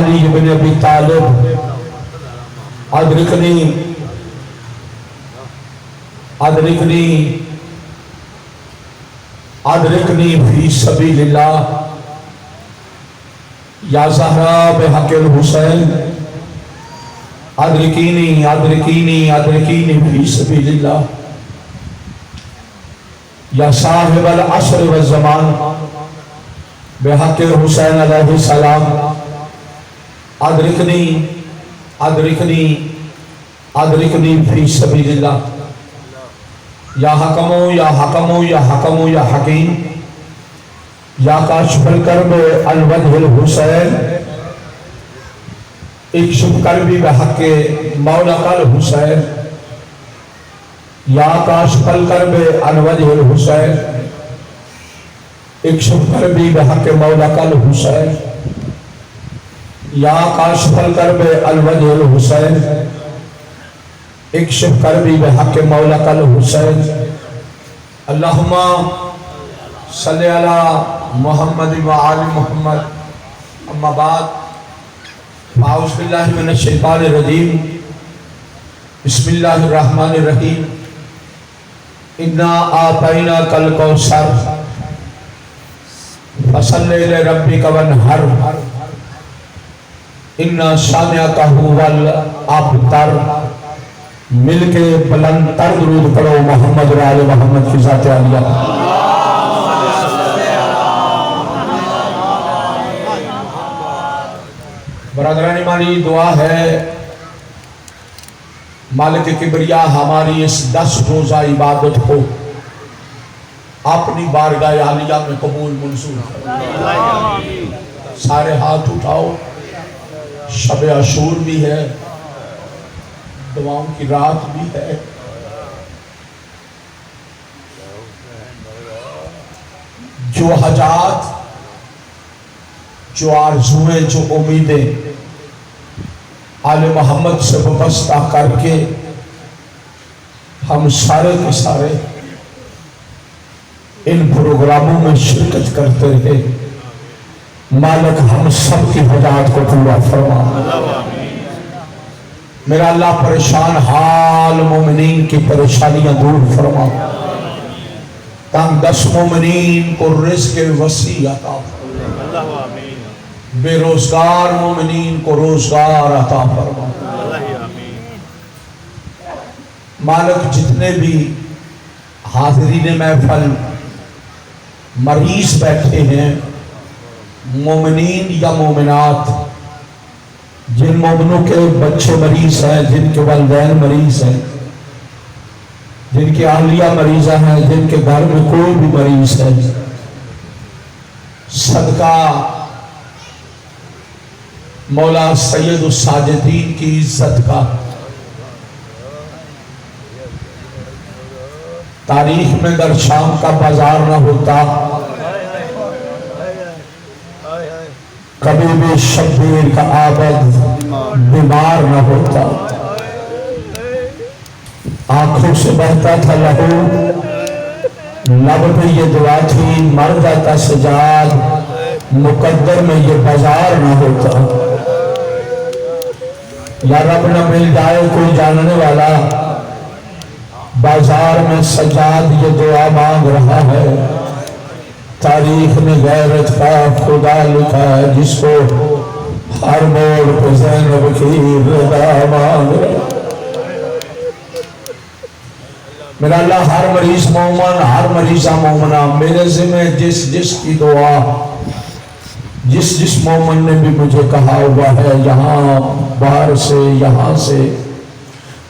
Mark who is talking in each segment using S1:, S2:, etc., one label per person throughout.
S1: علی بن ابی طالب ادرکنی ادرکنی ادرکنی فی سبیل اللہ یا زہرا بحق الحسین ادرکینی ادرکینی ادرکینی فی سبیل اللہ یا صاحب العصر والزمان بحق حسین علیہ السلام ادرکنی ادرکنی ادرکنی فی سبیل اللہ یا حکمو یا حکمو یا حکمو یا حکیم یا کاشف الکرب الوجہ الحسین اکشف کربی بحق مولا الحسین یا کاشف الکرب الوجہ الحسین اکشف کربی بحق مولا الحسین یا کاشف الکرب الوجہ الحسین اکشف کربی بحق مولا الحسین اللہم صلی علی محمد و آل محمد اما بعد اعوذ باللہ من الشیطان الرجیم بسم اللہ الرحمن الرحیم انا آتیناک الکوثر فصلی لربک وانحر انا شانئک ھو الابتر مل کے بلند تر درود پڑھو محمد و آل محمد کی ذات عالیہ. برادران ایمانی دعا ہے مالک کبریا ہماری اس 10 روزہ عبادت کو اپنی بارگاہ عالیہ میں قبول منظور. سارے ہاتھ اٹھاؤ. شب عاشور بھی ہے, دعاؤں کی رات بھی ہے. جو حاجات, جو آرزویں, جو امیدیں آل محمد سے وابستہ کر کے ہم سارے کے سارے ان پروگراموں میں شرکت کرتے رہے, مالک ہم سب کی حاجات کو پورا فرما. میرا اللہ پریشان حال مومنین کی پریشانیاں دور فرما. تنگ دست مومنین کو رزق وسیع عطا فرما. بے روزگار مومنین کو روزگار عطا فرما. مالک جتنے بھی حاضرین محفل مریض بیٹھے ہیں, مومنین یا مومنات, جن مومنوں کے بچے مریض ہیں, جن کے والدین مریض ہیں, جن کے اہلیہ مریضہ ہیں, جن کے گھر میں کوئی بھی مریض ہے, صدقہ مولا سید الساجدین کی عزت کا تاریخ میں در شام کا بازار نہ ہوتا, کبھی بھی شبیر کا عابد بیمار نہ ہوتا. آنکھوں سے بہتا تھا لہو, لب پہ یہ دعا تھی, مر جاتا سجاد, مقدر میں یہ بازار نہ ہوتا. یا رب نہ مل جائے کوئی جاننے والا, بازار میں سجاد یہ دعا مانگ رہا ہے. تاریخ میں غیرت کا خدا لکھا ہے, جس کو ہر موڑ پہ زینب کی رضا مانگ رہا ہے. میرا اللہ ہر مریض مومن, ہر مریضہ مومنہ, میرے ذمہ جس جس کی دعا, جس جس مومن نے بھی مجھے کہا ہوا ہے, یہاں باہر سے یہاں سے,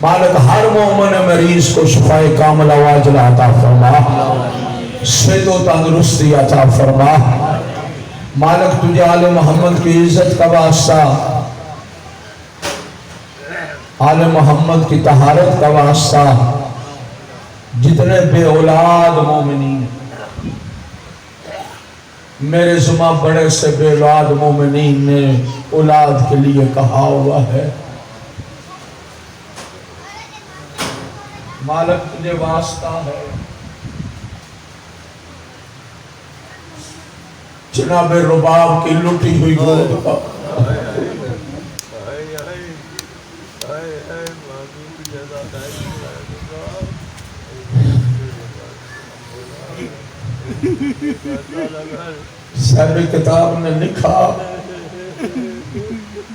S1: مالک ہر مومن مریض کو شفاء کاملہ واجلہ عطا فرما, صحت و تندرستی عطا فرما. مالک تجھے آل محمد کی عزت کا واسطہ, آل محمد کی طہارت کا واسطہ, جتنے بے اولاد مومنین, میرے ذمہ بڑے سے بے اولاد مومنین نے اولاد کے لیے کہا ہوا ہے, مالک تجھے واسطہ ہے. جناب رباب کی لٹی ہوئی گود کا صاحب کتاب نے لکھا،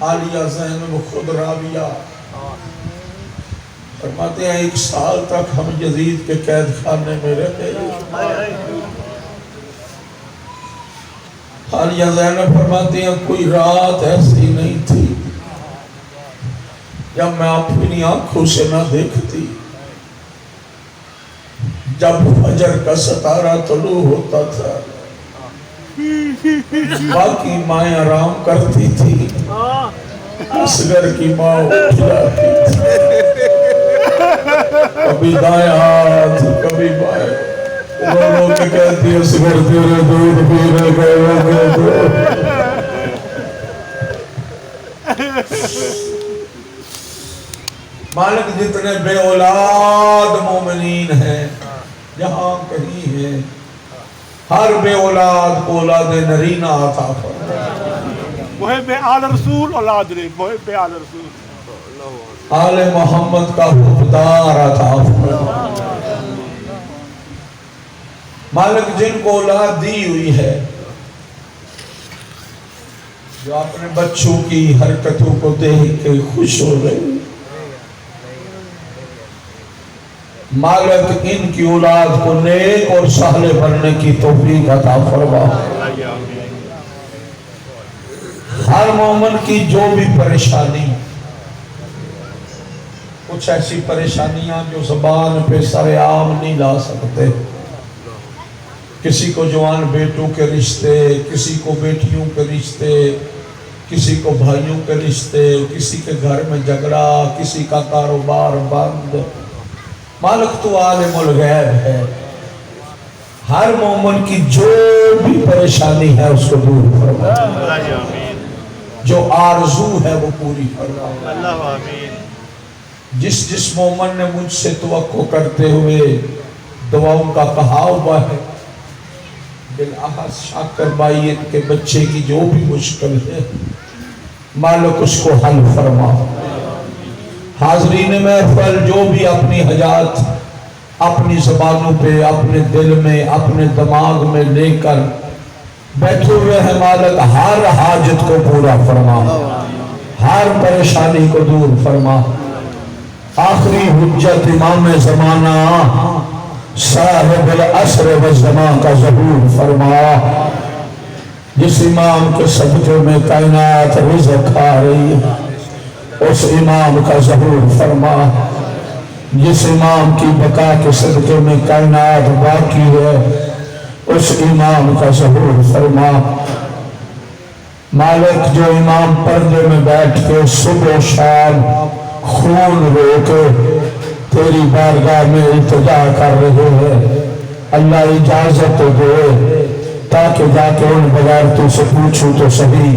S1: عالیہ زینب خود راویہ فرماتے ہیں 1 سال تک ہم یزید کے قید خانے میں رہے۔ عالیہ زینب فرماتے ہیں کوئی رات ایسی نہیں تھی جب میں اپنی آنکھوں سے نہ دیکھتی، جب فجر کا ستارہ طلوع ہوتا تھا باقی مائیں آرام کرتی تھی، اصغر کی ماں اٹھ جاتی تھی، کبھی دائیں ہاتھ کبھی بائیں، وہ لوگ کہتی اصغر تیرے دودھ پینے گئے۔ مالک جتنے بے اولاد مومنین ہیں جہاں کہیں ہیں، ہر بے اولاد کو اولاد نرینہ عطا فرمائے۔
S2: محب آل رسول اولاد نے، محب آل رسول
S1: آل محمد کا حبدار عطا فرمائے۔ مالک جن کو اولاد دی ہوئی ہے، جو اپنے بچوں کی حرکتوں کو دیکھ کے خوش ہو رہے، مالک ان کی اولاد کو نیک اور صالح بننے کی توفیق عطا فرما۔ ہر مومن کی جو بھی پریشانی، کچھ ایسی پریشانیاں جو زبان پہ سر عام نہیں لا سکتے، کسی کو جوان بیٹوں کے رشتے، کسی کو بیٹیوں کے رشتے، کسی کو بھائیوں کے رشتے، کسی کے گھر میں جھگڑا، کسی کا کاروبار بند، مالک تو عالم الغیب ہے، ہر مومن کی جو بھی پریشانی ہے اس کو دور فرما، جو آرزو ہے وہ پوری فرما۔ جس مومن نے مجھ سے توقع کرتے ہوئے دعاؤں کا کہا ہوا ہے، بالاخص شاکر بھائی کے بچے کی جو بھی مشکل ہے مالک اس کو حل فرما۔ حاضرین محفل جو بھی اپنی حاجات اپنی زبانوں پہ، اپنے دل میں، اپنے دماغ میں لے کر بیٹھے ہوئے ہیں، مالک ہر حاجت کو پورا فرما، ہر پریشانی کو دور فرما۔ آخری حجت امام زمانہ صاحب العصر والزمان کا ظہور فرما، جس امام کے صدقے میں کائنات رزق کھا رہی ہے اس امام کا ظہور فرما، جس امام کی بقا کے صدقے میں کائنات باقی ہے اس امام کا ظہور فرما۔ مالک جو امام پردے میں بیٹھ کے صبح و شام خون رو کے تیری بارگاہ میں التجا کر رہے ہیں، اللہ اجازت دے تاکہ جا کے ان بغیر تو سے پوچھوں تو صحیح،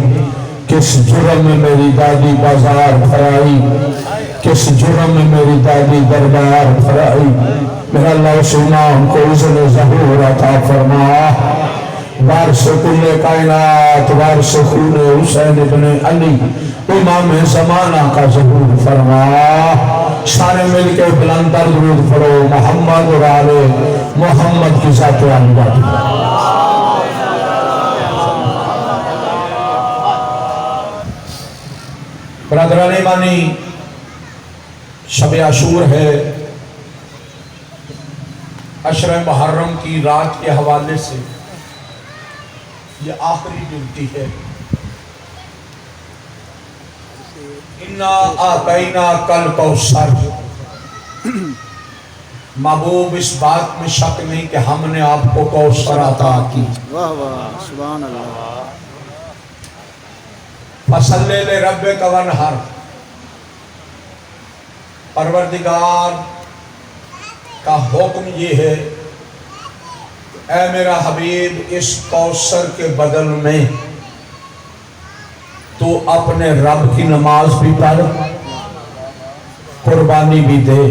S1: کس جرم میں میری دادی بازار بھرائی، کس جرم میں میری دادی دربار بھرائی، میرا اللہ اس امام کو اذن ظہور عطا فرما، وارث کل کائنات، وارث خون حسین ابن علی، امام زمانہ کا ظہور فرما۔ سارے مل کے بلند تر درود پڑھو، محمد اور آل محمد کی ذات عالیہ۔ برادران ایمانی، شب عاشور ہے، عشر محرم کی رات کے حوالے سے یہ آخری ڈیوٹی ہے۔ اِنَّا آتَيْنَاكَ الْكَوْثَرَ، محبوب اس بات میں شک نہیں کہ ہم نے آپ کو کوثر عطا کی۔
S3: واہ واہ سبحان اللہ۔
S1: فَصَلِّ لِرَبِّكَ وَانْحَرْ، پروردگار کا حکم یہ ہے اے میرا حبیب اس کوثر کے بدل میں تو اپنے رب کی نماز بھی پڑھ، قربانی بھی دے۔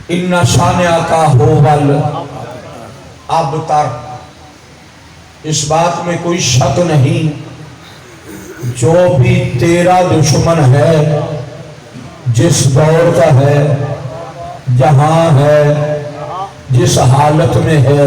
S1: اِنَّ شَانِعَكَ هُوَ الْأَبْتَرُ، اس بات میں کوئی شک نہیں جو بھی تیرا دشمن ہے، جس دور کا ہے، جہاں ہے، جس حالت میں ہے،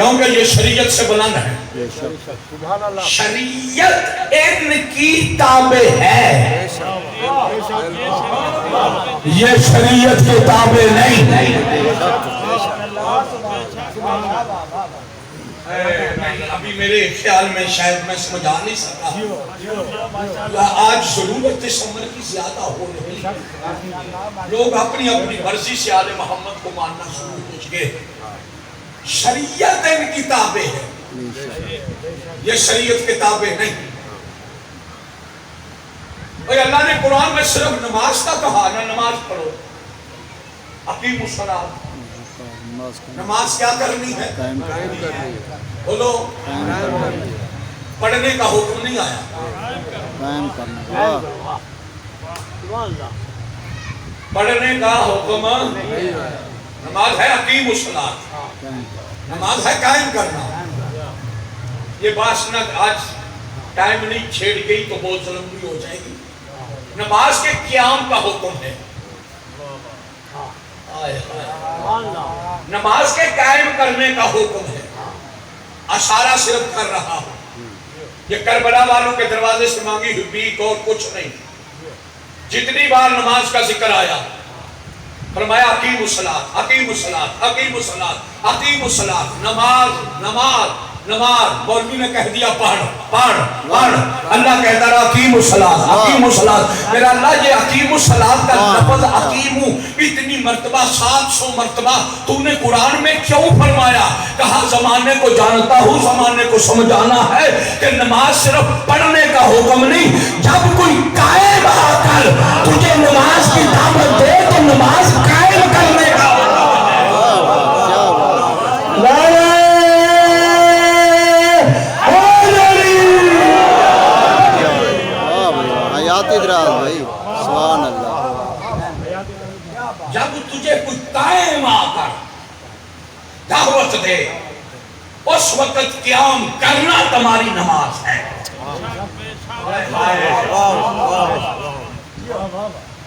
S1: کیونکہ یہ شریعت سے بلند ہے.
S3: بے شک
S2: سبحان اللہ.
S1: شریعت ان کی تابع ہے, یہ شریعت کے تابع نہیں. ابھی میرے خیال میں شاید میں سمجھا نہیں سکتا, آج ضرورت اس عمر کی زیادہ ہو رہی ہے. لوگ اپنی اپنی مرضی سے آل محمد کو ماننا شروع ہو گئے. شریعت ان کی تابع ہے, یہ شریعت کے تابع نہیں. اور اللہ نے قرآن میں صرف نماز کا کہا, نہ نماز پڑھو, اقیموا الصلاۃ. نماز کیا کرنی ہے؟
S3: قائم کرنی ہے.
S1: بولو,
S3: قائم کرنی ہے.
S1: پڑھنے کا حکم نہیں آیا.
S3: قائم کرنا.
S1: پڑھنے کا حکم, نماز ہے اقیموا الصلاۃ,
S3: قائم
S1: نماز ہے قائم کرنا. یہ بات نہ آج ٹائم نہیں چھیڑ گئی تو بہت ظلم ہو جائے گی. نماز کے قیام کا حکم ہے. نماز کے قائم کرنے کا حکم ہے. اشارہ صرف کر رہا ہوں, یہ کربلا والوں کے دروازے سے مانگی ہوئی بھیک اور کچھ نہیں. جتنی بار نماز کا ذکر آیا فرمایا اقیموا الصلاۃ, اقیموا الصلاۃ, اقیموا الصلاۃ, اقیموا الصلاۃ. نماز نماز نماز. مولوی نے کہہ دیا پڑھ پڑھ پڑھ, اللہ کہتا رہا اقیموا الصلاۃ, اقیموا الصلاۃ. میرا اللہ یہ اقیموا الصلاۃ کا لفظ اقیموا اتنی مرتبہ 700 مرتبہ تو نے قرآن میں کیوں فرمایا؟ کہا زمانے کو جانتا ہوں, زمانے کو سمجھانا ہے کہ نماز صرف پڑھنے کا حکم نہیں. جب کوئی قائم آ کر تجھے نماز کی دعوت دے تو نماز قائم کرنے کا.
S3: بھائی سبحان اللہ.
S1: جب تجھے کوئی قائم آ کر دعوت دے اس وقت قیام کرنا تمہاری نماز ہے.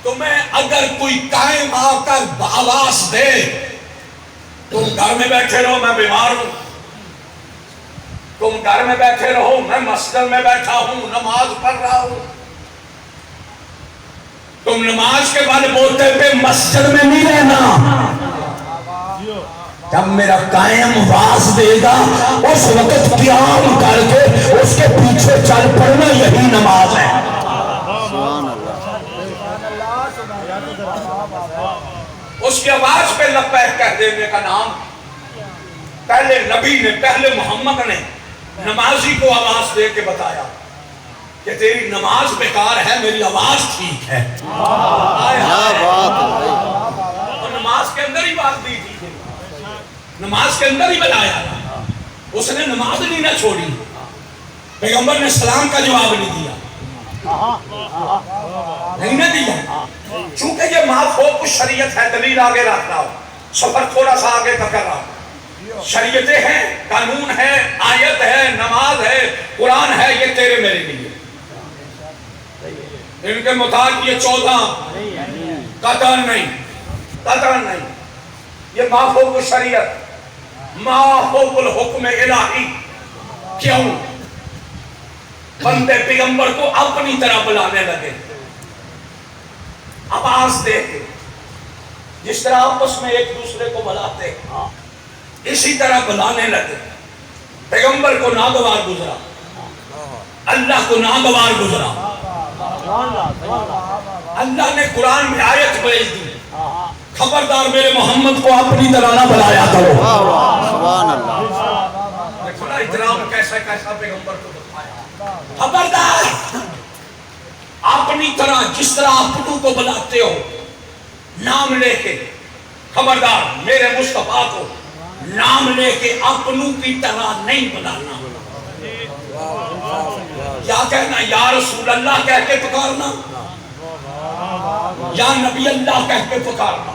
S1: تمہیں اگر کوئی قائم آ کر آواز دے تم گھر میں بیٹھے رہو میں بیمار ہوں, تم گھر میں بیٹھے رہو میں مسجد میں بیٹھا ہوں نماز پڑھ رہا ہوں, تم نماز کے بل بوتے پہ مسجد میں نہیں رہنا. جب میرا قائم واز دے گا اس وقت قیام کر کے اس کے پیچھے چل پڑنا, یہی نماز ہے.
S3: سبحان اللہ.
S1: اس کی آواز پہ لبیک کہہ دینے کا نام پہلے نبی نے, پہلے محمد نے نمازی کو آواز دے کے بتایا کہ تیری نماز بیکار ہے, میری آواز ٹھیک ہے.
S3: کیا بات ہے.
S1: اور نماز کے اندر ہی بات دی تھی, نماز کے اندر ہی بتایا. اس نے نماز نہیں نہ چھوڑی, پیغمبر نے سلام کا جواب نہیں دیا, نہیں نہ دیا. چونکہ یہ مافوق شریعت ہے, دلیل آگے رکھ رہا ہوں, سفر تھوڑا سا آگے کا کر رہا ہوں. شریعتیں ہیں, قانون ہے, آیت ہے, نماز ہے, قرآن ہے, یہ تیرے میرے لیے. ان کے مطابق یہ 14 قطعاً نہیں, قطعاً نہیں. یہ مافوق شریعت, مافوق الحکم الہی. کیوں؟ بندے پیغمبر کو اپنی طرح بلانے لگے, آواز دے کے, جس طرح آپس میں ایک دوسرے کو بلاتے اسی طرح بلانے لگے. پیغمبر کو ناگوار گزرا, اللہ کو ناگوار گزرا. اللہ نے قرآن میں آیت بھیج دی, خبردار میرے محمد کو اپنی طرح نہ بلایا کرو.
S3: سبحان اللہ.
S1: دیکھو نا احترام کیسا کیسا پیغمبر کو بتایا. خبردار اپنی طرح, جس طرح اپنوں کو بلاتے ہو نام لے کے, خبردار میرے مصطفیٰ کو نام لے کے اپنوں کی طرح نہیں بلانا. یا کہنا یا رسول اللہ کہہ کے پکارنا, یا نبی اللہ کہہ کے پکارنا.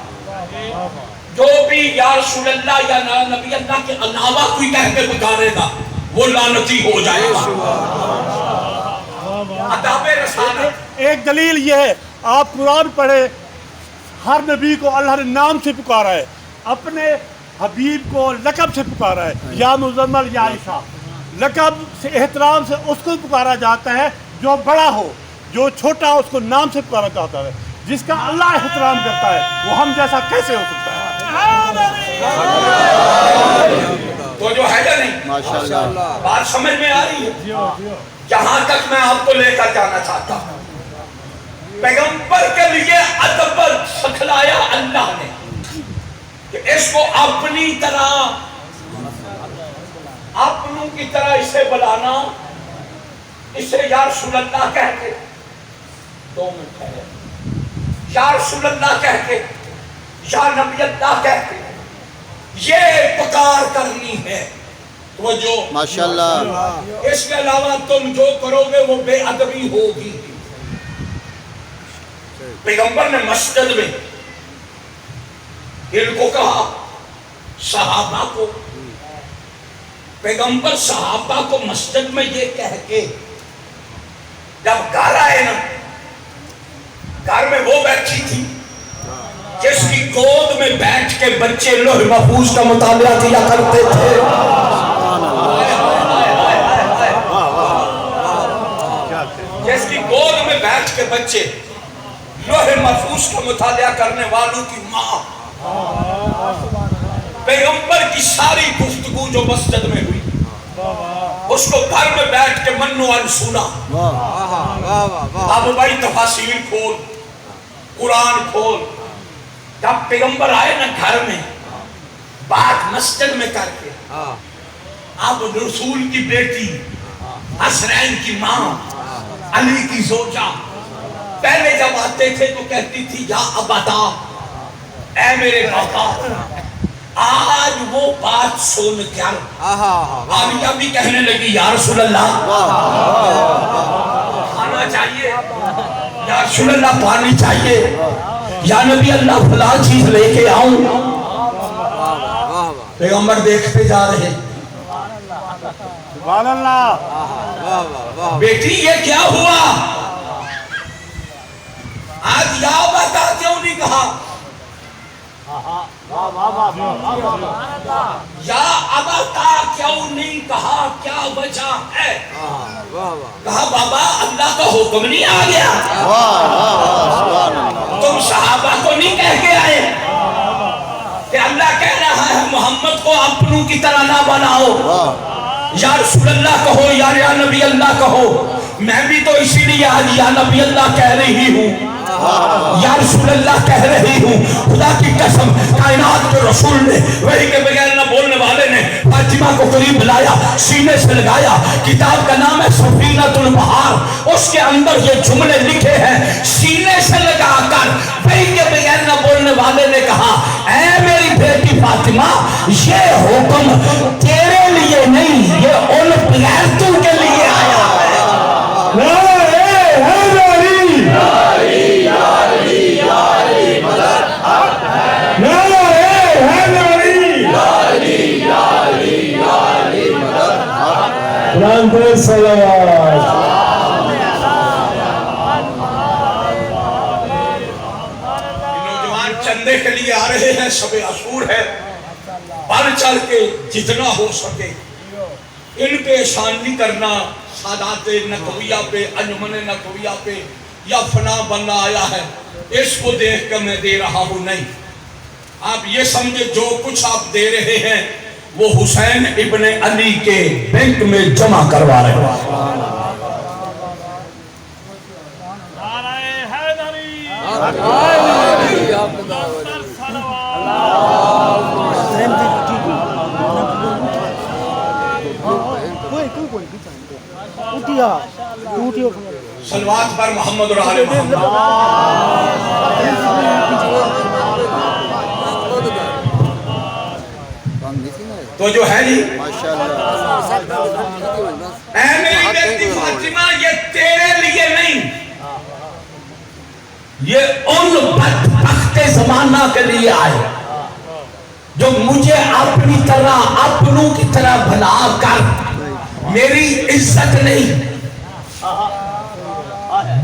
S1: جو بھی یا رسول اللہ یا نبی اللہ کے علاوہ کوئی کہہ کے پکارے گا وہ لعنتی ہو جائے گا. اداب رسالت.
S2: ایک دلیل یہ ہے, آپ قرآن پڑھے, ہر نبی کو اللہ نے نام سے پکارا ہے. اپنے حبیب کو لقب سے پکارا ہے، یا مزمل یا عیسیٰ. لقب سے احترام سے اس کو پکارا جاتا ہے جو بڑا ہو، جو چھوٹا ہو اس کو نام سے پکارا جاتا ہے. جس کا اللہ احترام کرتا ہے وہ ہم جیسا کیسے ہو سکتا ہے؟
S1: تو جو ہے یا نہیں،
S3: ماشاءاللہ
S1: بات سمجھ میں آ رہی ہے؟ جہاں تک میں آپ کو لے کر جانا چاہتا ہوں، پیغمبر کے لیے ادب سکھلایا اللہ نے کہ اس کو اپنی طرح، اپنوں کی طرح اسے بلانا، اسے یا رسول اللہ کہہ کے، 2 منٹ ہے، یا رسول اللہ کہہ کے، یا نبی اللہ کہہ کے یہ پکار کرنی ہے. توجہ،
S3: ماشاءاللہ
S1: اس کے علاوہ تم جو کرو گے وہ بے ادبی ہوگی. پیغمبر نے مسجد میں ان کو کہا، صحابہ کو، پیغمبر صحابہ کو مسجد میں یہ کہہ کے جب گھر آئے نا، گھر میں وہ بیٹھی تھی جس کی گود میں بیٹھ کے بچے لوح محفوظ کا مطالعہ کیا کرتے تھے. جس کی گود میں بیٹھ کے بچے لوح محفوظ کا مطالعہ کرنے والوں کی ماں. پیغمبر کی ساری گفتگو جو مسجد میں ہوئی اس کو گھر میں بیٹھ کے منو ان سنا. اب بھائی تفاسیر کھول، قرآن کھول. جب پیغمبر آئے نا گھر میں، بات مسجد میں کر کے، اب رسول کی بیٹی، حسنین کی ماں، علی کی زوجہ، پہلے جب آتے تھے تو کہتی تھی یا ابدا، اے میرے پاپا. آج وہ بات سن کر آمینہ بھی کہنے لگی یا رسول اللہ کھانا چاہیے، یا رسول اللہ پانی چاہیے، یا نبی اللہ فلاں چیز لے کے آؤں. پیغمبر دیکھتے جا رہے،
S2: سبحان اللہ.
S1: بیٹی یہ کیا ہوا؟ آج یا بتا کیوں نہیں کہا؟ یا ابتا کیوں نہیں کہا؟ کیا وجہ ہے؟ کہا بابا اللہ کا حکم نہیں آ گیا، تم صحابہ کو نہیں کہہ کے آئے کہ اللہ کہہ رہا ہے محمد کو اپنوں کی طرح نہ بناؤ، یا رسول اللہ کہو یا نبی اللہ کہو. میں بھی تو اسی لیے آج یا نبی اللہ کہہ رہی ہوں، یا رسول اللہ کہہ رہی ہوں. خدا کی قسم، کائنات کے رسول نے، وہی کے بغیر نہ بولنے والے نے فاطمہ کو قریب بلایا، سینے سے لگایا. کتاب کا نام ہے سفینۃ البحار، اس کے اندر یہ جملے لکھے ہیں. سینے سے لگا کر وہی کے بغیر نہ بولنے والے نے کہا، اے میری بیٹی فاطمہ، یہ حکم تیرے لیے نہیں، یہ ان غیرتوں کے لیے آیا ہے. نوجوان چندے کے لیے آ رہے ہیں، شب عاشور ہے، بڑھ چل کے جتنا ہو سکے ان پہ احسان نہیں کرنا. سادات نقویہ پہ، انجمن نقویہ پہ یا فنا بننا آیا ہے، اس کو دیکھ کر میں دے رہا ہوں نہیں. آپ یہ سمجھے جو کچھ آپ دے رہے ہیں وہ حسین ابن علی کے بینک میں جمع کروا رہے ہیں. صلوات پر محمد اور آل محمد. تو جو ہے جی، اے میری بیٹی فاطمہ، یہ تیرے لیے نہیں، یہ ان بدبخت زمانہ کے لیے آئے جو مجھے اپنی طرح، اپنوں کی طرح بنا کر میری عزت نہیں،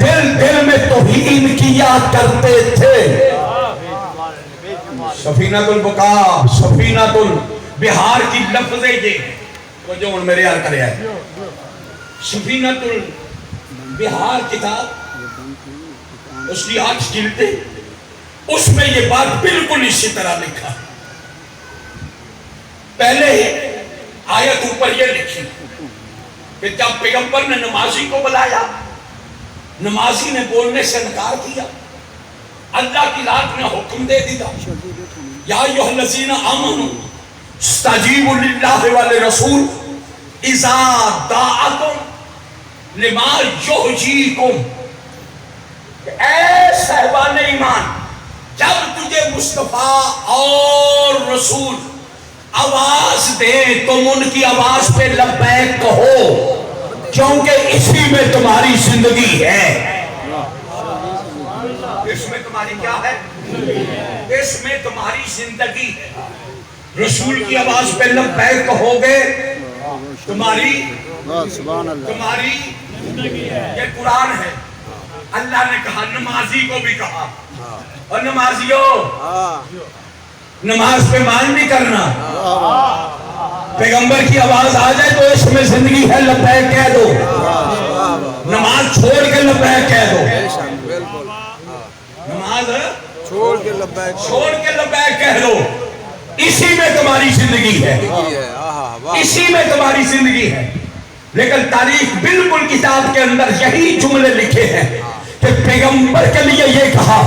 S1: دل دل میں توہین کیا کرتے تھے. سفینۃ البقا سفینۃ البحار کی لفظ یہ وہ جو میرے یار کرے ہے سفینۃ البحار کتاب اس کی 8 جلدیں اس میں یہ بات بالکل اسی طرح لکھا پہلے آیت اوپر یہ لکھی کہ جب پیغمبر نے نمازی کو بلایا نمازی نے بولنے سے انکار کیا اللہ کی ذات نے حکم دے دیا یا ایھا الذین آمنوا استجیبوا للہ وللرسول اذا دعاکم لما یحییکم اے صاحبان ایمان جب تجھے مصطفیٰ اور رسول آواز دے تم ان کی آواز پہ لبیک کہو کیونکہ اسی میں تمہاری زندگی ہے اس میں تمہاری کیا ہے اس میں تمہاری زندگی ہے رسول کی آواز پہ لبیک کہو گے تمہاری تمہاری یہ قرآن ہے اللہ نے کہا نمازی کو بھی کہا اور نمازیوں نماز پہ مان نہیں کرنا پیغمبر کی آواز آ جائے تو اس میں زندگی ہے لبیک کہہ دو نماز چھوڑ کے لبیک کہہ دو نماز چھوڑ کے لبیک کہہ دو اسی میں تمہاری زندگی ہے اسی میں تمہاری زندگی ہے لیکن تاریخ بالکل کتاب کے اندر یہی جملے لکھے ہیں کہ پیغمبر کے لیے یہ کہا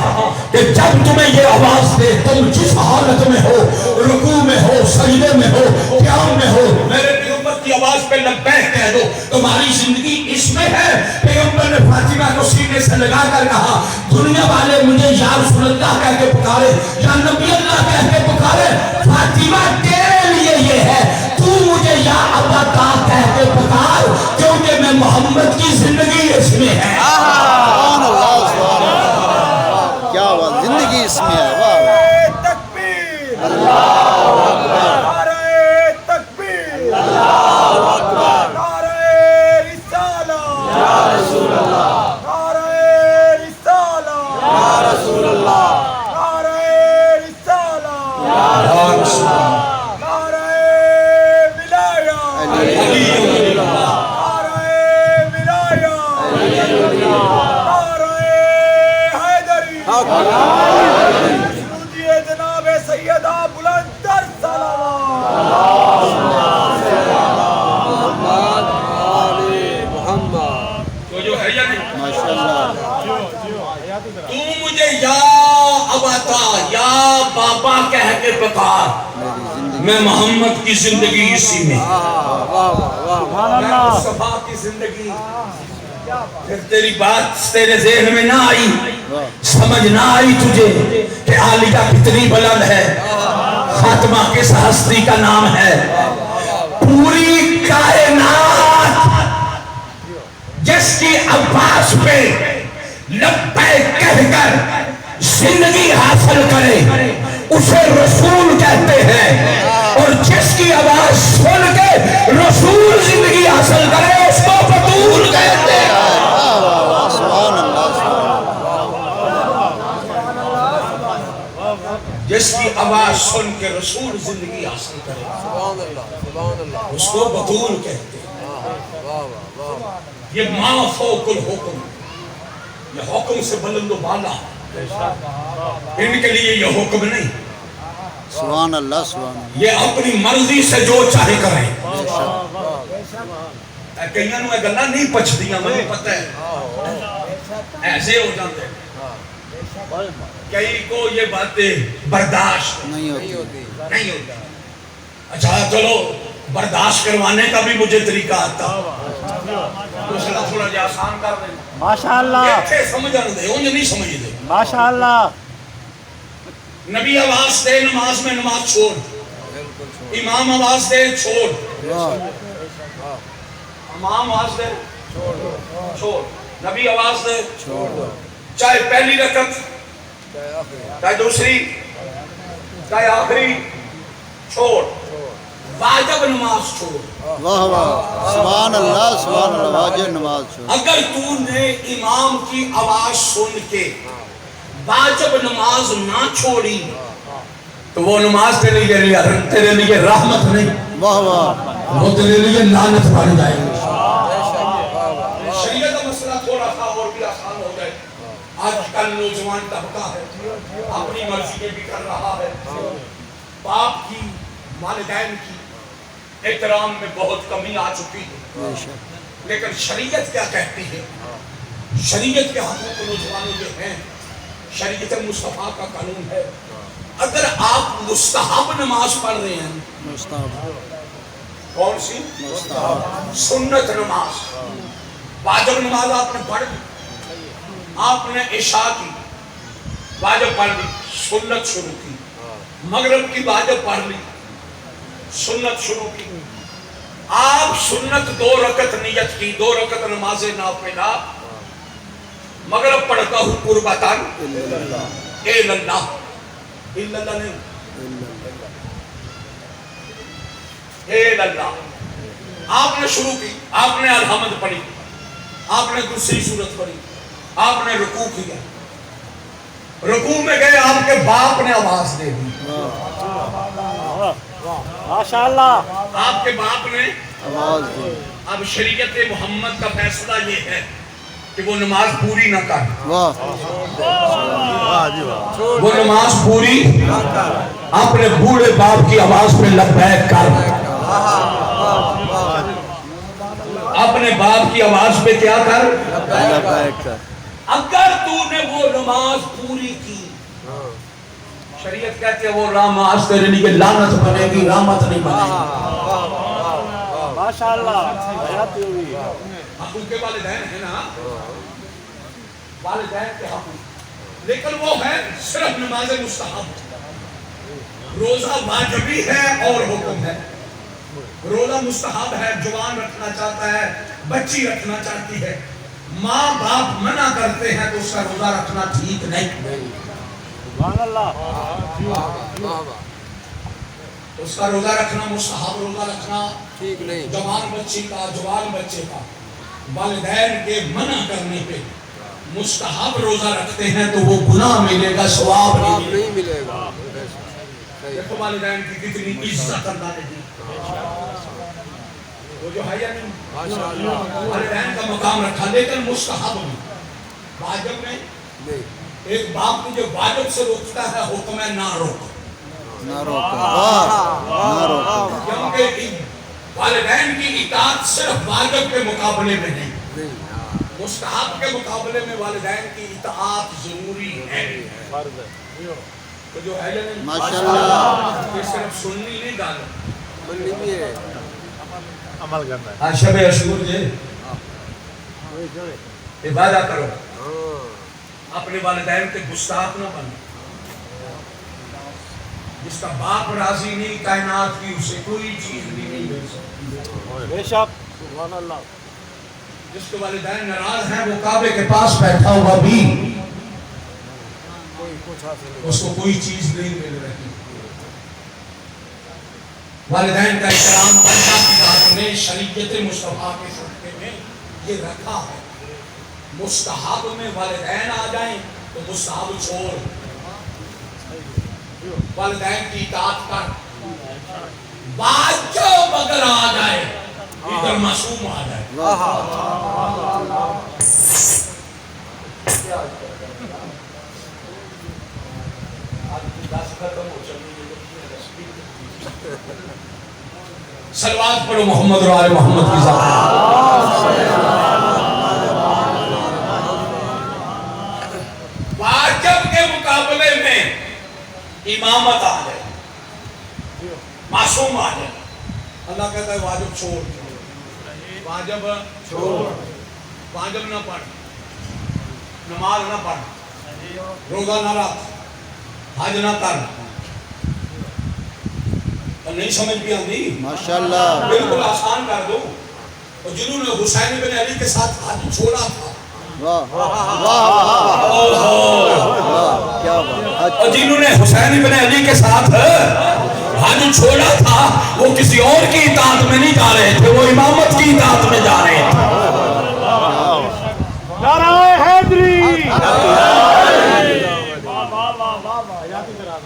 S1: کہ جب تمہیں یہ آواز دے تم جس حالت میں ہو رکوع میں ہو سجدے میں ہو قیام میں ہو میرے پیغمبر کی آواز پہ لبیک کہہ دو تمہاری زندگی اس میں ہے پیغمبر نے فاطمہ کو سینے سے لگا کر کہا دنیا والے مجھے یا رسول اللہ کہہ کے پکارے یا نبی اللہ کہہ کے پکارے فاطمہ تیرے لیے یہ ہے تو مجھے یا ابا تا کہہ کے پکار کیونکہ میں محمد کی زندگی اس میں ہے
S3: کیا بات زندگی اس میں ہے واہ
S2: تکبیر اللہ اکبر نعرہ تکبیر اللہ اکبر نعرہ رسالہ یا رسول اللہ نعرہ رسالہ یا رسول اللہ نعرہ رسالہ یا رسول اللہ نعرہ ولایہ علی اللہ نعرہ ولایہ علی اللہ جناب سیدہ بلند تر
S1: تو جو ہے یا نہیں
S3: ماشاءاللہ
S1: تو مجھے یا اباتا یا بابا کہہ کے پکار میں محمد کی زندگی اسی میں میں مصطفیٰ کی زندگی پھر تیری بات تیرے ذہن میں نہ آئی سمجھ نہ آئی تجھے کہ عالیہ کتنی بلند ہے فاطمہ کس ہستی کا نام ہے پوری کائنات جس کی آواز پہ لبیک کہہ کر زندگی حاصل کرے اسے رسول کہتے ہیں اور جس کی آواز سن کے رسول زندگی حاصل کرے اس کو بطول کہتے ہیں جس کی آواز سن کے رسول زندگی حاصل کرے اس کو بطول کہتے ہیں یہ ما فوق الحکم یہ حکم سے بلند و بالا ان کے لیے یہ حکم نہیں
S3: سبحان اللہ سبحان اللہ
S1: یہ اپنی مرضی سے جو چاہے کریں کئیاں نو گلاں نہیں پچھدیاں مجھے پتہ ہے ایسے ہو جاتے ہیں کئی کو یہ باتیں برداشت
S3: نہیں ہوتی
S1: اچھا چلو برداشت کروانے کا بھی مجھے طریقہ آتا دوسرا تھوڑا جا آسان کر دیں
S2: ماشاءاللہ
S1: یہ سمجھ دے انج نہیں سمجھ دے
S2: ماشاءاللہ
S1: نبی آواز دے نماز میں نماز چھوڑ امام آواز دے چھوڑ امام آواز دے چھوڑ نبی آواز دے چاہے پہلی رکعت چاہے دوسری چاہے آخری چھوڑ واجب نماز چھوڑ
S3: واہ واہ سبحان اللہ واجب نماز چھوڑ
S1: اگر تو نے امام کی آواز سن کے واجب نماز نہ چھوڑی تو وہ نماز تیرے لیے رحمت نہیں،
S3: واہ واہ
S1: وہ تیرے لیے لعنت بن جائے گی۔ شریعت کا مسئلہ تھوڑا سا اور بھی آسان ہو جائے۔ آج کل نوجوان طبقہ ہے اپنی مرضی کے بھی کر رہا ہے، باپ کی والدین کی احترام میں بہت کمی آ چکی ہے، لیکن شریعت کیا کہتی ہے؟ شریعت کے حقوق نوجوانوں کے ہیں، شریعت مصطفیٰ کا قانون ہے۔ اگر آپ مستحب نماز پڑھ رہے ہیں، کون سی؟ سنت نماز، واجب نماز آپ نے پڑھ لی، آپ نے عشاء کی واجب پڑھ لی، سنت شروع کی، مغرب کی واجب پڑھ لی، سنت شروع کی، آپ سنت 2 رکعت نیت کی، 2 رکعت نماز نافلہ، مغرب پڑھتا ہوں قربتاً اللہ، اللہ نہیں، اللہ آپ نے شروع کی، آپ نے الحمد پڑھی، آپ نے دوسری سورت پڑھی، آپ نے رکوع کیا، رکوع میں گئے، آپ کے باپ نے آواز دے دی،
S2: ماشاءاللہ،
S1: آپ کے باپ نے
S3: آواز دی،
S1: اب شریعت محمد کا فیصلہ یہ ہے کہ وہ نماز پوری نہ کر،
S3: واہ
S1: وہ نماز پوری اپنے بوڑھے باپ کی آواز پہ لبیک کر، اپنے باپ کی آواز پہ کیا کر؟ اگر تو نے وہ نماز پوری کی، شریعت کہتے ہیں وہ نماز تیرے لیے لعنت بنے گی، رحمت نہیں بنے گی۔
S2: ماشاءاللہ،
S1: حقوق والدین ہے نا، والدین کے حقوق، لیکن وہ ہے صرف نماز مستحب، روزہ واجبی ہے اور حکم ہے، روزہ مستحب ہے، جوان رکھنا چاہتا ہے، بچی رکھنا چاہتی ہے، ماں باپ منع کرتے ہیں تو اس کا روزہ رکھنا ٹھیک نہیں،
S2: سبحان اللہ،
S1: اس کا روزہ رکھنا مستحب، روزہ رکھنا ٹھیک نہیں، جوان بچی کا، جوان بچے کا والدین کے منع کرنے پہ مستحب روزہ رکھتے ہیں تو وہ گناہ ملے گا، ثواب نہیں ملے گا۔ دیکھو والدین کی کتنی عزت اللہ نے دی، وہ جو ہے یا نہیں، والدین کا مقام رکھا، لیکن مستحب میں، واجب میں ایک باپ کو جو واجب سے روکتا ہے حکم ہے نہ روک،
S3: نہ روکا، نہ روکا،
S1: کیونکہ والدین کی اطاعت صرف واجب کے مقابلے میں نہیں، مستحب کے مقابلے میں والدین کی اطاعت ضروری ہے، تو جو ہے یا نہیں،
S3: ماشاءاللہ،
S1: یہ صرف سننی نہیں گال
S2: عمل کرنا ہے،
S1: شب عاشور جی عبادت کرو، اپنے والدین کے گستاخ نہ بنو، جس کا باپ راضی نہیں کائنات کی اسے کوئی چیز بھی نہیں مل سکتی،
S2: بے شک، سبحان اللہ،
S1: جس کے والدین ناراض ہیں وہ کعبے کے پاس بیٹھا ہوا بھی اس کو کوئی چیز نہیں مل رہی۔ والدین کا احترام اللہ کی ذات نے شریعت مصطفیٰ کے صدقے میں یہ رکھا ہے، مستحب میں والدین آ جائیں تو مستحب چھوڑ، والدین کی اطاعت کر، واجب اگر آ جائے ادھر معصوم آ جائے، صلوات پڑھو محمد اور آل محمد کی ذات۔ واجب کے مقابلے میں امامت آ جائے، معصوم آ جائے، اللہ کہتا ہے واجب چھوڑ، واجب چھوڑ، واجب نہ پڑھ، نماز نہ پڑھ، روزہ نہ رکھ، حج نہ کر، اور نہیں سمجھ بھی آندی،
S3: ماشاءاللہ،
S1: بالکل آسان کر دو۔ اور جنہوں نے حسین بن علی کے ساتھ حج چھوڑا تھا،
S3: واہ واہ واہ، کیا بات،
S1: اور جنہوں نے حسین بن علی کے ساتھ حج چھوڑا تھا وہ کسی اور کی اطاعت میں نہیں جا رہے تھے، وہ امامت کی اطاعت میں جا رہے تھے۔
S2: نعرہ حیدری، واہ واہ واہ واہ، یا کی طرح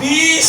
S1: 20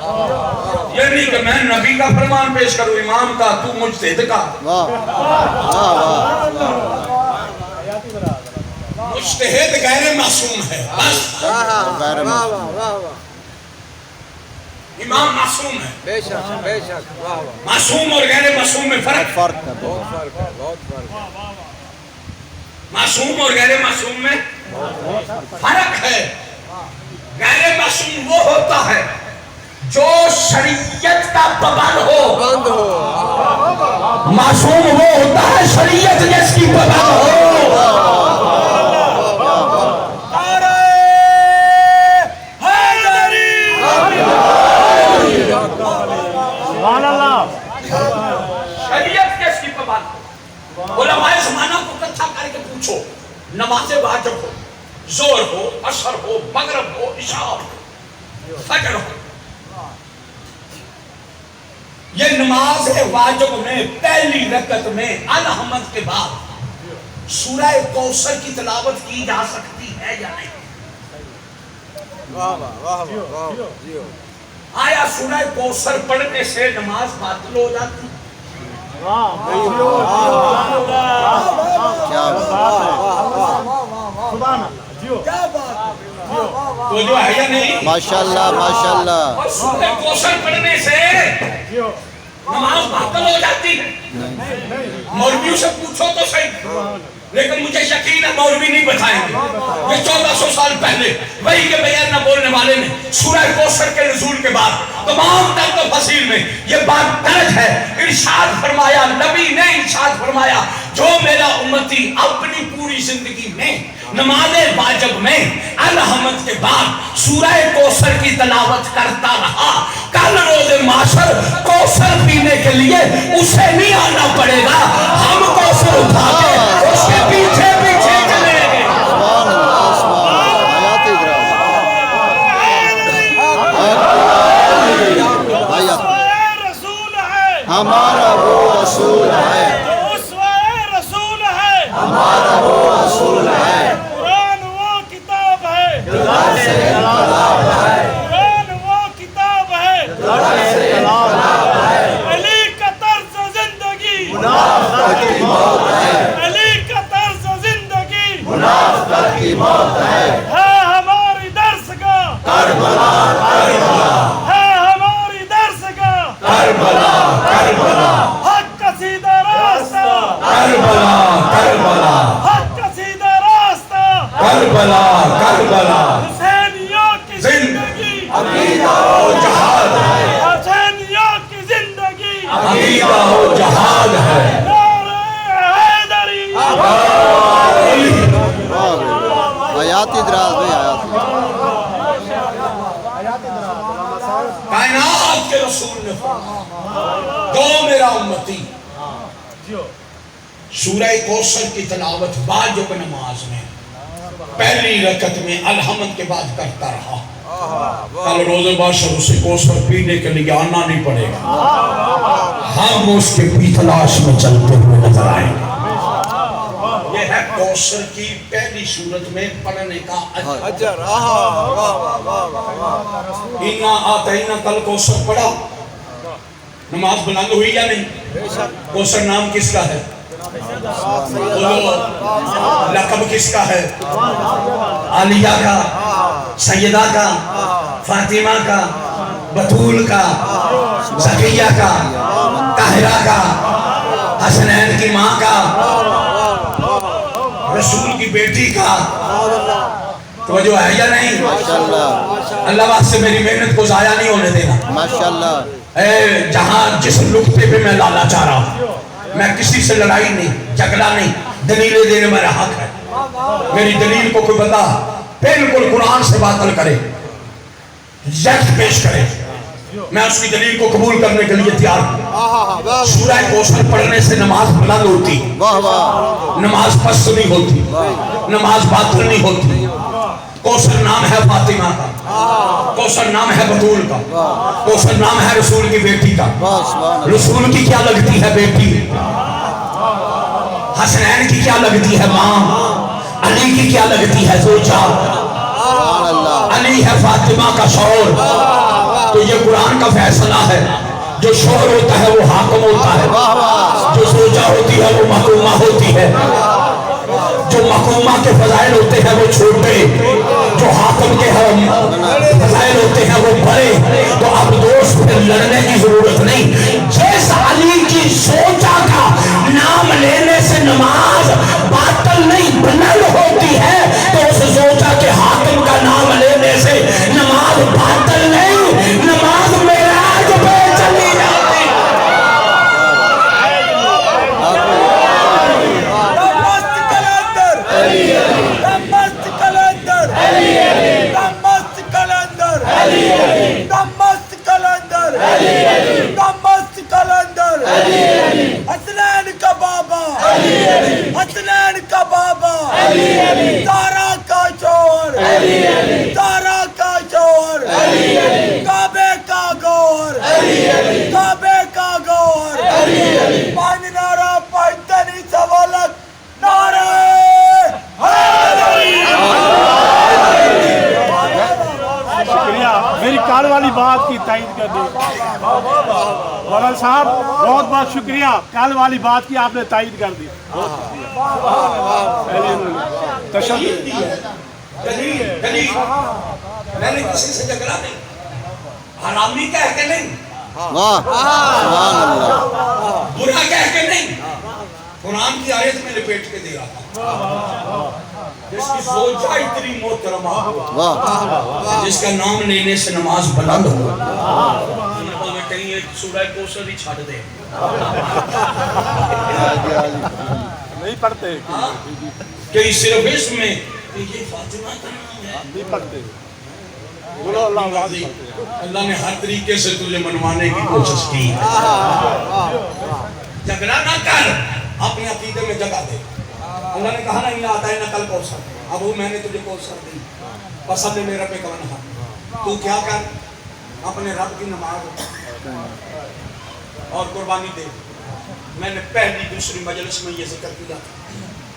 S1: یہ نہیں کہ میں نبی کا فرمان پیش کروں، امام کا، تو مجتہد کا۔
S3: واہ واہ
S1: مجتہد غیر معصوم ہے، بس
S3: غیر
S4: واہ واہ واہ واہ
S1: امام معصوم ہے۔
S4: بے شک واہ واہ
S1: معصوم اور غیر معصوم میں فرق،
S3: فرق ہے
S4: بہت فرق ہے بہت فرق ہے
S1: معصوم اور غیر معصوم میں فرق ہے۔ غیر معصوم وہ ہوتا ہے جو شریعت کا پابند ہو،
S4: بند ہو
S1: معصوم وہ ہوتا ہے شریعت جس کی پابند ہو۔ شریعت کس کی پابند ہو؟ علماء زمانہ کو اکٹھا کر کے پوچھو، نماز واجب ہو، ظہر ہو، عصر ہو، مغرب ہو، عشاء ہو، فجر ہو، یہ نماز واجب میں پہلی رکعت میں الحمد کے بعد سورہ کوثر کی تلاوت کی جا سکتی ہے یا نہیں؟
S4: واہ واہ واہ واہ جیو
S1: آیا سورہ کوثر پڑھنے سے نماز باطل ہو جاتی؟ تو جو ہے یا نہیں؟
S3: ماشاءاللہ ماشاءاللہ
S1: اور سورہ کوثر پڑھنے سے نماز باطل ہو جاتی ہے؟ مولویوں سے پوچھو تو صحیح، لیکن مجھے یقین ہے مولوی نہیں بتائیں گے۔ یہ 1400 سال پہلے وہی کے بیان نہ بولنے والے نے سورہ کوثر کے نزول کے بعد تمام تر تفسیر میں یہ بات درج ہے، ارشاد فرمایا، نبی نے ارشاد فرمایا، جو میرا امتی اپنی پوری زندگی میں نماز واجب میں الحمد کے بعد سورہ کوثر کی تلاوت کرتا رہا، کل روز محشر کوثر پینے کے لیے اسے نہیں آنا پڑے گا، ہم کوثر اٹھا کے اس کے پیچھے پیچھے چلیں گے۔
S3: سبحان اللہ سبحان اللہ حیات اقرام حیات
S5: رسول ہے
S3: ہمارا وہ رسول ہے
S5: اسوہ رسول ہے
S3: ہمارا وہ رسول ہے
S5: قرآن وہ کتاب ہے
S3: قرآن سے انقلاب ہے
S5: قرآن وہ کتاب ہے
S3: قرآن سے انقلاب ہے
S5: علی کا طرز زندگی
S3: منافقت کی موت ہے
S5: علی کا طرز زندگی
S3: منافقت کی موت ہے
S5: ہماری درس کا
S3: کربلا کربلا
S5: ہے ہماری درس کا
S3: کربلا کربلا
S5: حق کا سیدھا راستہ
S3: کربلا کربلا
S5: حق کا سیدھا راستہ
S3: کربلا کربلا
S5: حسینیوں کی زندگی
S3: عقیدہ و جہاد ہے
S5: حسینیوں کی زندگی
S3: عقیدہ و جہاد ہے
S5: نعرہ حیدری
S3: حیاتی دراز بھائی حیاتی
S1: کائنات کے رسول نے فرمایا، جو میرا امتی سورہ کوثر کی تلاوت واجب نماز میں پہلی رکعت میں الحمد کے بعد کرتا رہا، کل روز محشر اسے کوثر پینے کے لیے آنا نہیں پڑے گا، ہم اس کے بھی تلاش میں چلتے ہوئے نظر آئیں گے۔ یہ ہے کوثر کی پہلی صورت میں پڑھنے کا اجر۔
S4: اجر واہ واہ واہ
S1: اِنَّا آتَيْنَا کل کوثر پڑھا، نماز بلند ہوئی یا نہیں؟ کوثر نام کس کا ہے؟ بولو، لقب کس کا ہے؟ عالیہ کا، سیدہ کا، فاطمہ کا، بطول کا، زکیہ کا، طاہرہ کا، حسنین کی ماں کا، رسول کی بیٹی کا، توجہ ہے یا نہیں؟
S3: ماشاءاللہ
S1: اللہ واسطے میری محنت کو ضائع نہیں ہونے دینا۔
S3: ماشاءاللہ
S1: اے جہاں جس نقطے پہ میں لانا چاہ رہا ہوں، میں کسی سے لڑائی نہیں، جھگڑا نہیں، دلیلیں دینے میرا حق ہے۔ میری دلیل کو کوئی بندہ بالکل قرآن سے باطل کرے، ریجیکٹ پیش کرے، میں اس کی دلیل کو قبول کرنے کے لیے تیار ہوں۔ سورہ کوثر پڑھنے سے نماز بلند ہوتی،
S3: واہ واہ
S1: نماز پست نہیں ہوتی، نماز باطل نہیں ہوتی۔ کوثر نام ہے فاطمہ کا، کوثر نام ہے بطول کا، کوثر نام ہے رسول کی بیٹی کا۔
S3: واہ سبحان اللہ
S1: رسول کی کیا لگتی ہے بیٹی، حسنین کی کیا لگتی ہے ماں، علی کی کیا لگتی ہے زوجہ،
S3: سبحان اللہ
S1: علی ہے فاطمہ کا شوہر، تو یہ قرآن کا فیصلہ ہے. جو شوہر ہوتا ہے وہ حاکم ہوتا ہے, جو زوجہ ہوتی ہے وہ محکومہ ہوتی ہے. جو محکومہ کے فضائل ہوتے ہیں وہ چھوٹے, جو حاکم کے فضائل ہوتے ہیں وہ بڑے. تو اب دوست پھر لڑنے کی ضرورت نہیں. جیسا علی کی زوجہ کا نام لینے سے نماز باطل نہیں بلند ہوتی ہے, تو اس زوجہ کے حاکم کا نام لینے سے نماز باطل نہیں, نماز معراج پہ چلی جاتی.
S5: حسنین کا بابا, حسنین کا بابا, تارا کا چور, تارا کا چور, کعبے کا گور, کعبے کا گور, پانچ نعرہ پانچتنی سوالت نعرہ
S2: شکریہ. میری کال والی بات کی تائید کر دی مولانا صاحب, بہت بہت شکریہ. کال والی بات کی آپ نے تائید کر دی.
S1: میں نے کسی سے جھگڑا نہیں, حرامی کہہ کے نہیں, برا کہہ کے نہیں, قرآن کی آیت میں لپیٹ کے دے رہا. جس کی زوجہ اتنی محترمہ, جس کا نام لینے سے نماز بلند ہو, میں کہیں ایک سورہ کوثر ہی چھاڑ دے,
S2: نہیں پڑھتے
S1: کہ صرف اس میں یہ فاطمہ کا نام ہے,
S2: نہیں پڑھتے.
S1: اللہ نے ہر طریقے سے تجھے منوانے کی کوشش کی. جھگڑا نہ کر, اپنے عقیدے میں جگہ دے. اللہ نے کہا نا انہا آتا ہے نہ کل کوثر, اب میں نے تجھے کوثر دی, پسند ہے میرا پہ کون ہے. تو کیا کر, اپنے رب کی نماز اور قربانی دے. میں نے پہلی دوسری مجلس میں یہ ذکر کیا تھا,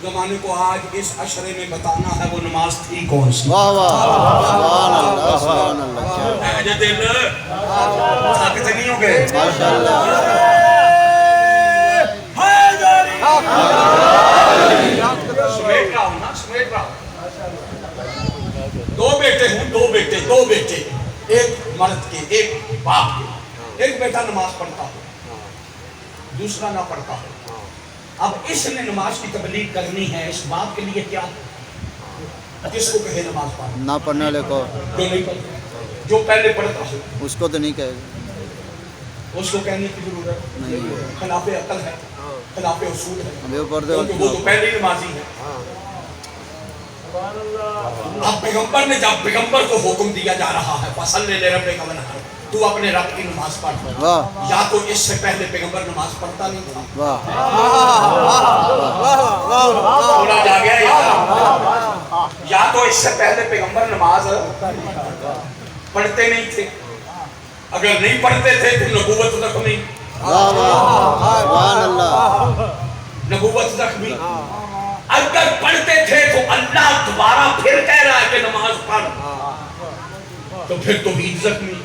S1: زمانے کو آج اس عشرے میں بتانا ہے وہ نماز تھی کون سی.
S3: سبحان اللہ, سبحان اللہ.
S1: اے دل طاقت نہیں ہو گئے. سمیٹ رہا ہوں نا, سمیٹ رہا ہوں. دو بیٹے ہوں, دو بیٹے, ایک مرد کے, ایک باپ کے. ایک بیٹا نماز پڑھتا ہو, دوسرا نہ پڑھتا ہو. اب اس نے نماز کی تبلیغ کرنی ہے, اس باپ کے لیے کیا, کس کو کہے نماز پڑھ,
S3: نہ پڑھنے والے کو,
S1: جو نہیں پڑھتا, جو پہلے پڑھتا ہو
S3: اس کو تو نہیں کہے گا.
S1: اس کو کہنے کی ضرورت نہیں, خلاف عقل ہے, خلاف اصول ہے, کیونکہ وہ تو پہلے ہی نمازی ہے. اب پیغمبر نے, جب پیغمبر کو حکم دیا جا رہا ہے فصلی لربک وانحر, تو اپنے رب کی نماز پڑھ, یا تو اس سے پہلے پیغمبر نماز پڑھتا نہیں تھا, بولا جا گیا, یا تو اس سے پہلے پیغمبر نماز پڑھتے نہیں تھے. اگر نہیں پڑھتے تھے تو نبوت زخمی,
S3: سبحان اللہ.
S1: نبوت زخمی. اگر پڑھتے تھے تو اللہ دوبارہ پھر کہہ رہا ہے کہ نماز پڑھ, تو پھر توحید زخمی.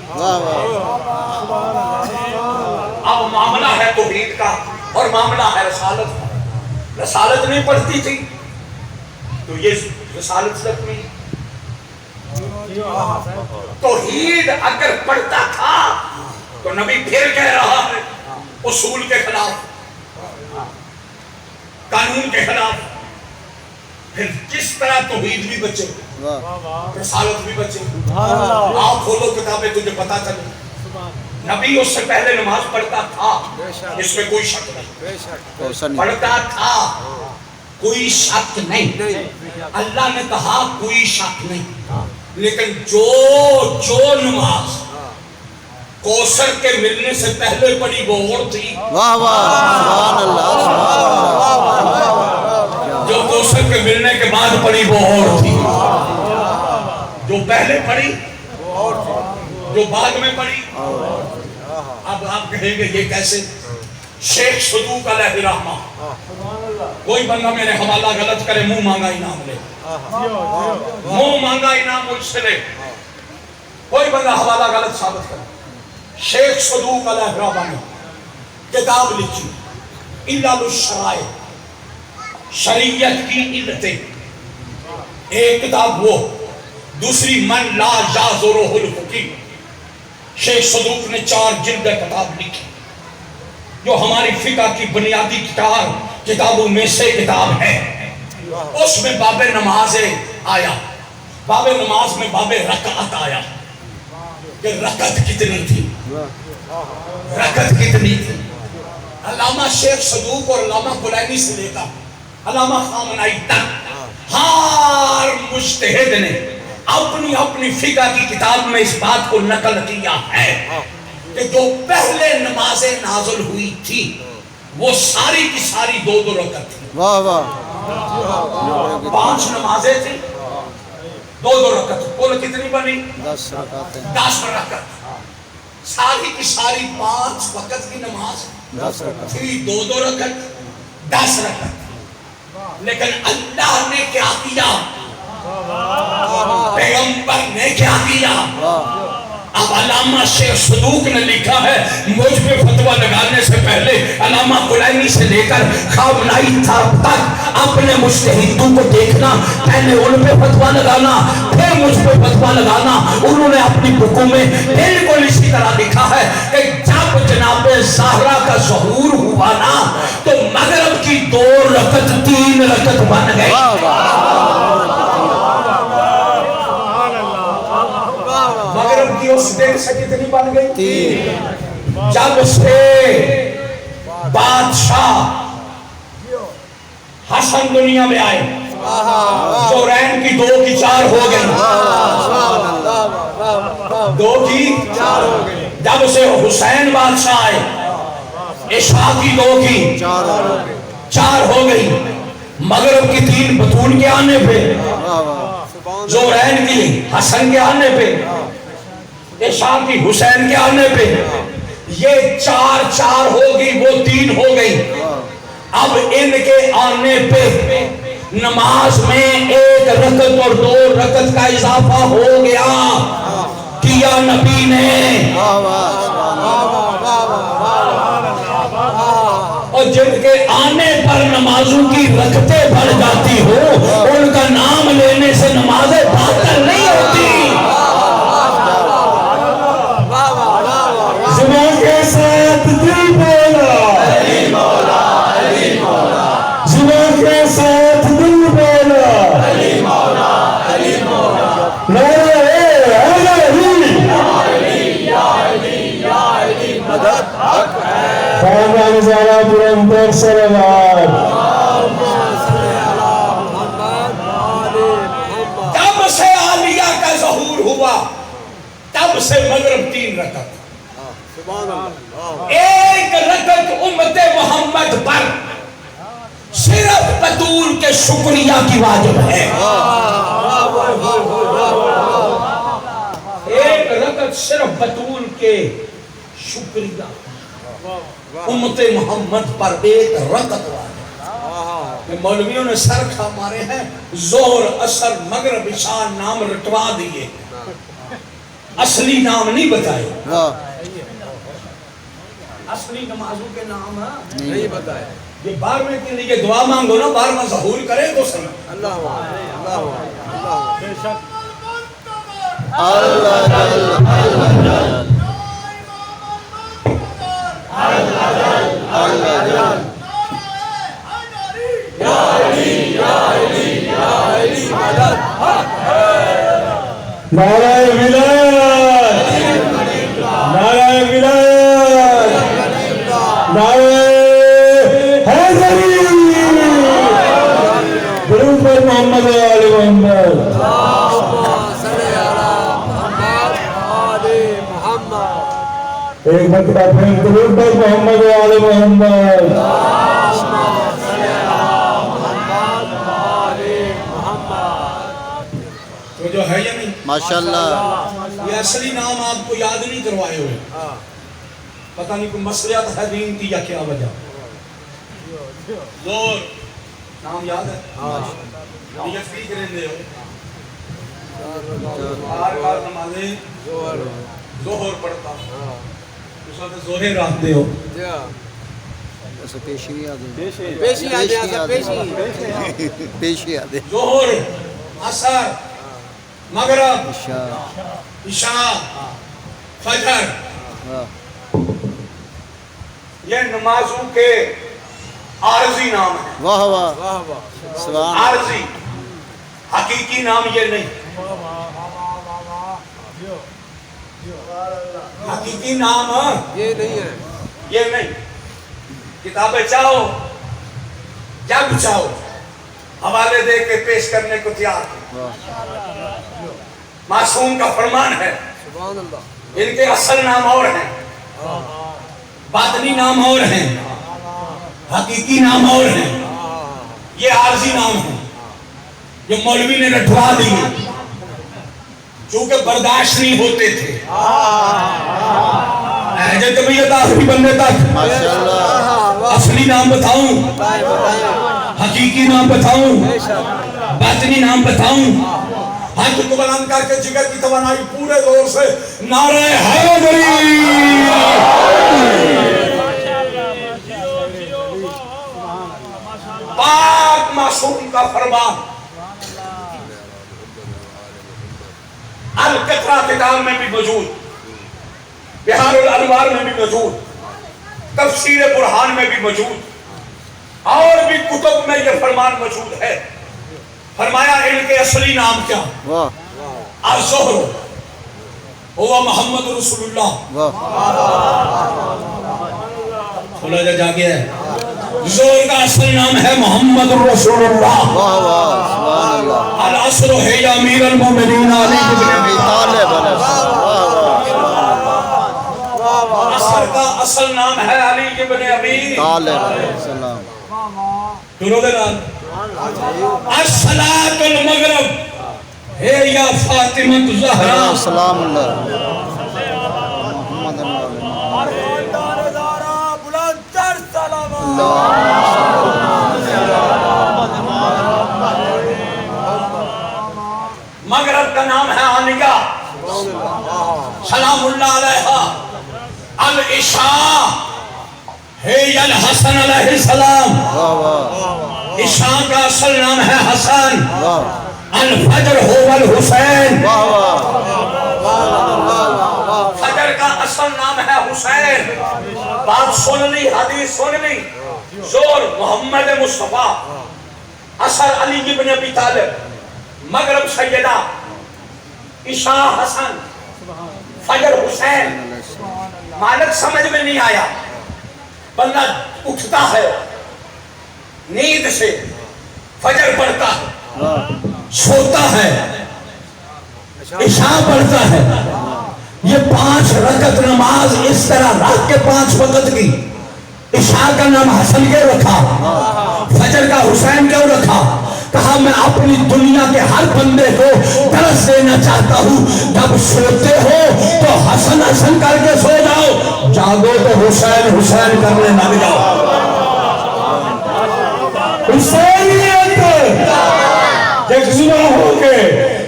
S1: اب معاملہ ہے توحید کا اور معاملہ ہے رسالت کا. رسالت نہیں پڑھتی تھی تو یہ رسالت زخمی. توحید اگر پڑھتا تھا تو نبی پھر کہہ رہا ہے اصول کے خلاف, قانون کے خلاف. پھر کس طرح توحید بھی بچے, رسالت بھی بچے. آپ کھولو کتابیں تجھے پتا چلے, نبی اس سے پہلے نماز پڑھتا تھا, اس میں کوئی شک نہیں, پڑھتا تھا, کوئی شک نہیں. اللہ نے کہا کوئی شک نہیں, لیکن جو نماز کوثر کے ملنے سے پہلے پڑھی وہ اور تھی,
S3: واہ واہ, سبحان اللہ, سبحان اللہ.
S1: جو کوثر کے ملنے کے بعد پڑھی وہ اور تھی. جو پہلے پڑھی جو بعد میں پڑھی. اب آپ کہیں گے یہ کیسے. شیخ صدوق علیہ رحمہ, کوئی بندہ میرے حوالہ غلط کرے منہ مانگا انعام لے, منہ مانگا انعام مجھ سے لے. کوئی بندہ حوالہ غلط ثابت کرے, شیخ صدوق علیہ الرحمہ نے کتاب لکھی علل الشرائع، شریعت کی علتیں. ایک کتاب وہ، دوسری من لا یعذرہ الفقیہ. شیخ صدوق نے 4 جلد کتاب لکھی جو ہماری فقہ کی بنیادی کتابوں میں سے کتاب ہے. اس میں باب نماز آیا، باب نماز میں باب رکعت آیا کہ رکعت کتنی تھی، رکعت کتنی تھی. علامہ شیخ صدوق اور علامہ کلینی سے لے کر علامہ خامنائی تک ہر مجتہد نے اپنی اپنی فقہ کی کتاب میں اس بات کو نقل کیا ہے کہ جو پہلے نمازیں نازل ہوئی تھی وہ ساری کی ساری 2 رکعت تھی.
S3: واہ واہ.
S1: 5 نمازیں تھیں، 2 رکعت. کل کتنی بنی؟
S3: 10 رکعتیں.
S1: 10 رکعت. ساری کی ساری 5 وقت کی نماز
S3: 10 رکعت
S1: تھی، 2 رکعت، 10 رکعت. لیکن اللہ نے کیا کیا، پیغمبر نے کیا کیا. اب علامہ شیخ صدوق نے لکھا ہے، مجھ پہ فتویٰ لگانے سے پہلے علامہ کلینی سے لے کر خامنائی تک اپنے مجتہدوں کو دیکھنا، پہلے ان پہ فتویٰ لگانا، پھر مجھ پہ فتویٰ لگانا. انہوں نے اپنی بکوں میں بالکل اسی طرح لکھا ہے کہ جب جناب زہرا کا ظہور ہوا نا تو مغرب کی 2 رکعت 3 رکعت بن گئی. مغرب کی اس دن سے کتنی بن گئی؟ 3. جب سے بادشاہ حسن دنیا میں آئے، زورین کی 2 کی 4 ہو گئی، 2 کی 4 ہو گئی. جب سے حسین بادشاہ آئے، عشاء کی 2 کی 4 ہو گئی. مغرب کی 3 بطول کے آنے پہ، زورین کی حسن کے آنے پہ، عشاء کی حسین کے آنے پہ، یہ 4 ہوگی، وہ 3 ہو گئی. اب ان کے آنے پہ نماز میں 1 رکعت اور 2 رکعت کا اضافہ ہو گیا، کیا نبی نے. اور جن کے آنے پر نمازوں کی رکعتیں بڑھ جاتی ہو، ان کا نام لینے سے نمازیں باطل نہیں ہوتی. زبان کے ساتھ دل بولا، زبان کے ساتھ دل بولا، نعرہ خواجہ زارا برندر سرور. تب سے عالیہ کا ظہور ہوا، تب سے مغرب 3 رکعت. 1 رکعت امت محمد پر صرف بطول کے شکریہ کی واجب ہے. 1 رکعت صرف بطول کے شکریہ. امت محمد پر 1 رکعت واجب. مولویوں نے سر کھا مارے ہیں، ظہر عصر مغرب عشاء نام رٹوا دیے، اصلی نام نہیں بتائے. اصلی نمازوں کے نام نہیں بتائے. یہ 12ویں کے لیے دعا مانگو نا، 12واں ظہور کرے تو صحیح. اللہ
S2: بے شک
S1: نعرہ ولایت، نعرہ ولایت، نعرہ حیدری. درود پر محمد و آل محمد. ایک مرتبہ پھر درود پر محمد و آل محمد. تو جو ہے یا نہیں
S3: ماشاءاللہ.
S1: یہ اصلی نام آپ کو یاد نہیں کروائے ہوئے، پتہ نہیں کوئی مسئلہ ہے دین کی یا کیا وجہ. زور نام یاد ہے؟ نیت کی کریں دے ہو، بار بار نمازیں ظہر پڑھتا، اس وقت زوہر رہتے ہو
S4: جی ہاں
S3: ایسے پیشی آدھے
S4: پیشی آ جائے پیشی
S3: پیشی آدھے
S1: ظہر عصر مغرب
S3: عشاء
S1: عشاء فجر یہ نمازوں کے عارضی نام ہیں
S3: واہ واہ
S4: واہ واہ
S3: سبحان
S1: عارضی حقیقی نام یہ نہیں حقیقی نام
S4: یہ نہیں ہے
S1: یہ نہیں کتابیں چاہو جب چاہو حوالے دے کے پیش کرنے کو تیار ہیں معصوم کا فرمان ہے
S4: سبحان اللہ
S1: ان کے اصل نام اور ہیں باطنی نام اور ہیں حقیقی نام اور ہیں یہ عارضی نام ہیں جو مولوی نے رٹوا دیے چونکہ برداشت نہیں ہوتے تھے جب طبیعت آخری بننے تک
S3: ماشاءاللہ
S1: اصلی نام بتاؤں حقیقی نام بتاؤں باطنی نام بتاؤں ہاتھ کو بلند کر کے جگر کی توانائی پورے زور سے نعرہ حیدری پاک معصوم کا فرمان القطرہ کتاب میں بھی موجود بہار الانوار میں بھی موجود تفسیر برہان میں بھی موجود اور بھی کتب میں یہ فرمان موجود ہے فرمایا ان کے اصلی نام کیا
S3: واہ
S1: الظہر ہوا محمد رسول اللہ
S3: واہ
S1: کھولا جا گیا ہے زور کا اصل نام ہے محمد رسول اللہ
S3: واہ واہ سبحان اللہ
S1: العصر ہے یا امیر المومنین علی بن
S3: ابی طالب علیہ السلام واہ
S1: عصر کا اصل نام ہے علی بن ابی
S3: طالب علیہ السلام
S1: سنو گے نام الصلاۃ المغرب ہے یا فاطمہ الزہرا
S3: سلام اللہ محمد
S1: مغرب کا نام ہے آنگا سلام اللہ علیہ العشاء ہے یا الحسن علیہ السلام
S3: واہ واہ
S1: عشاء کا اصل نام ہے حسن
S3: واہ
S1: الفجر ہو الحسین
S3: واہ
S1: فجر کا اصل نام ہے حسین بات سن لی حدیث سن لی زور محمد مصطفیٰ عصر علی بن ابی طالب مغرب سیدہ عشاء حسن فجر حسین مالک سمجھ میں نہیں آیا بندہ اٹھتا ہے نیند سے فجر پڑھتا ہے سوتا ہے عشاء پڑھتا ہے یہ 5 رکعت نماز اس طرح رات کے 5 وقت کی عشاء کا نام حسن کیوں رکھا فجر کا حسین کیوں رکھا کہا میں اپنی دنیا کے ہر بندے کو درس دینا چاہتا ہوں جب سوتے ہو تو حسن حسن کر کے سو جاؤ جاگو تو حسین حسین کرنے لگ جاؤ حسینیت یکسو ہو کے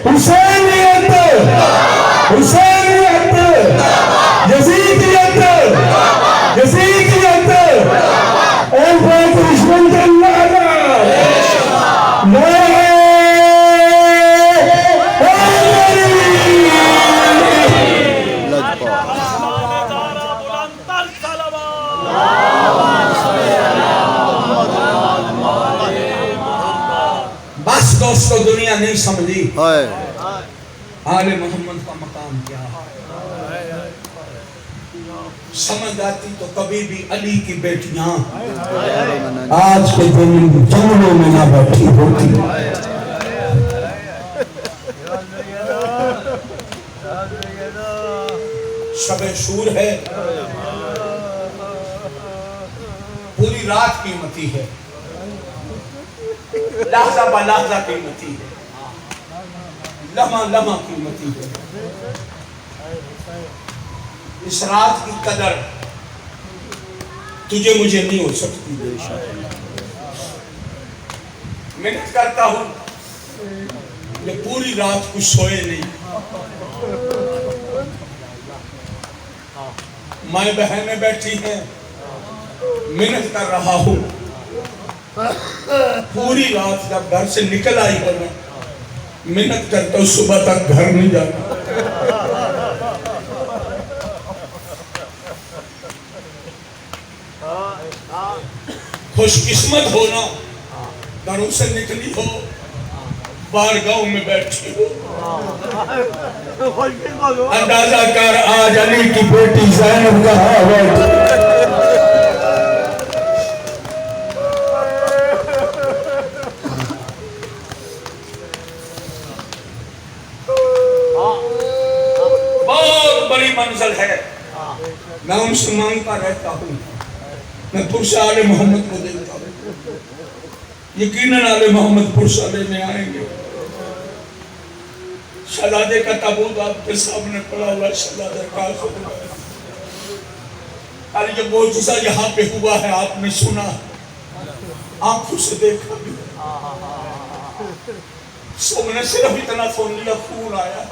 S1: حسینیت حسینیت یزیدیت یزیدیت اور بہت دشمن کے اللہ بس دوستو دنیا نہیں سمجھی آل محمد کا مقام کیا ہے سمجھ آتی تو کبھی بھی علی کی بیٹیاں آج کے دن جنگلوں میں نہ بیٹھی ہوتی شب شور ہے پوری رات قیمتی ہے لحظہ با لحظہ قیمتی ہے لمحہ لمحہ قیمتی ہے اس رات کی قدر تجھے مجھے نہیں ہو سکتی محنت کرتا ہوں یہ پوری رات کچھ سوئے نہیں مائیں بہنیں بیٹھی ہیں، محنت کر رہا ہوں، پوری رات جب گھر سے نکل آئی ہوں میں محنت کرتا ہوں، صبح تک گھر نہیں جاتا۔ خوش قسمت ہونا، گھروں سے نکلی ہو، بارگاہوں میں بیٹھی ہو، اندازہ کر آج علی کی بیٹی زینب کہاں بیٹھی۔ بہت بڑی منزل ہے، میں ان سے مانگتا رہتا ہوں، میں پرسہ آل محمد کو دیتا ہوں، یقیناً آل محمد پرسہ لینے آئیں گے۔ شہزادے کا تابوت آپ کے سامنے پڑا ہوا ہے، شہزادے کا اور یہ معجزہ یہاں پہ ہوا ہے، آپ نے سنا، آنکھوں سے دیکھا بھی، سب نے صرف اتنا سن لیا، خون آیا،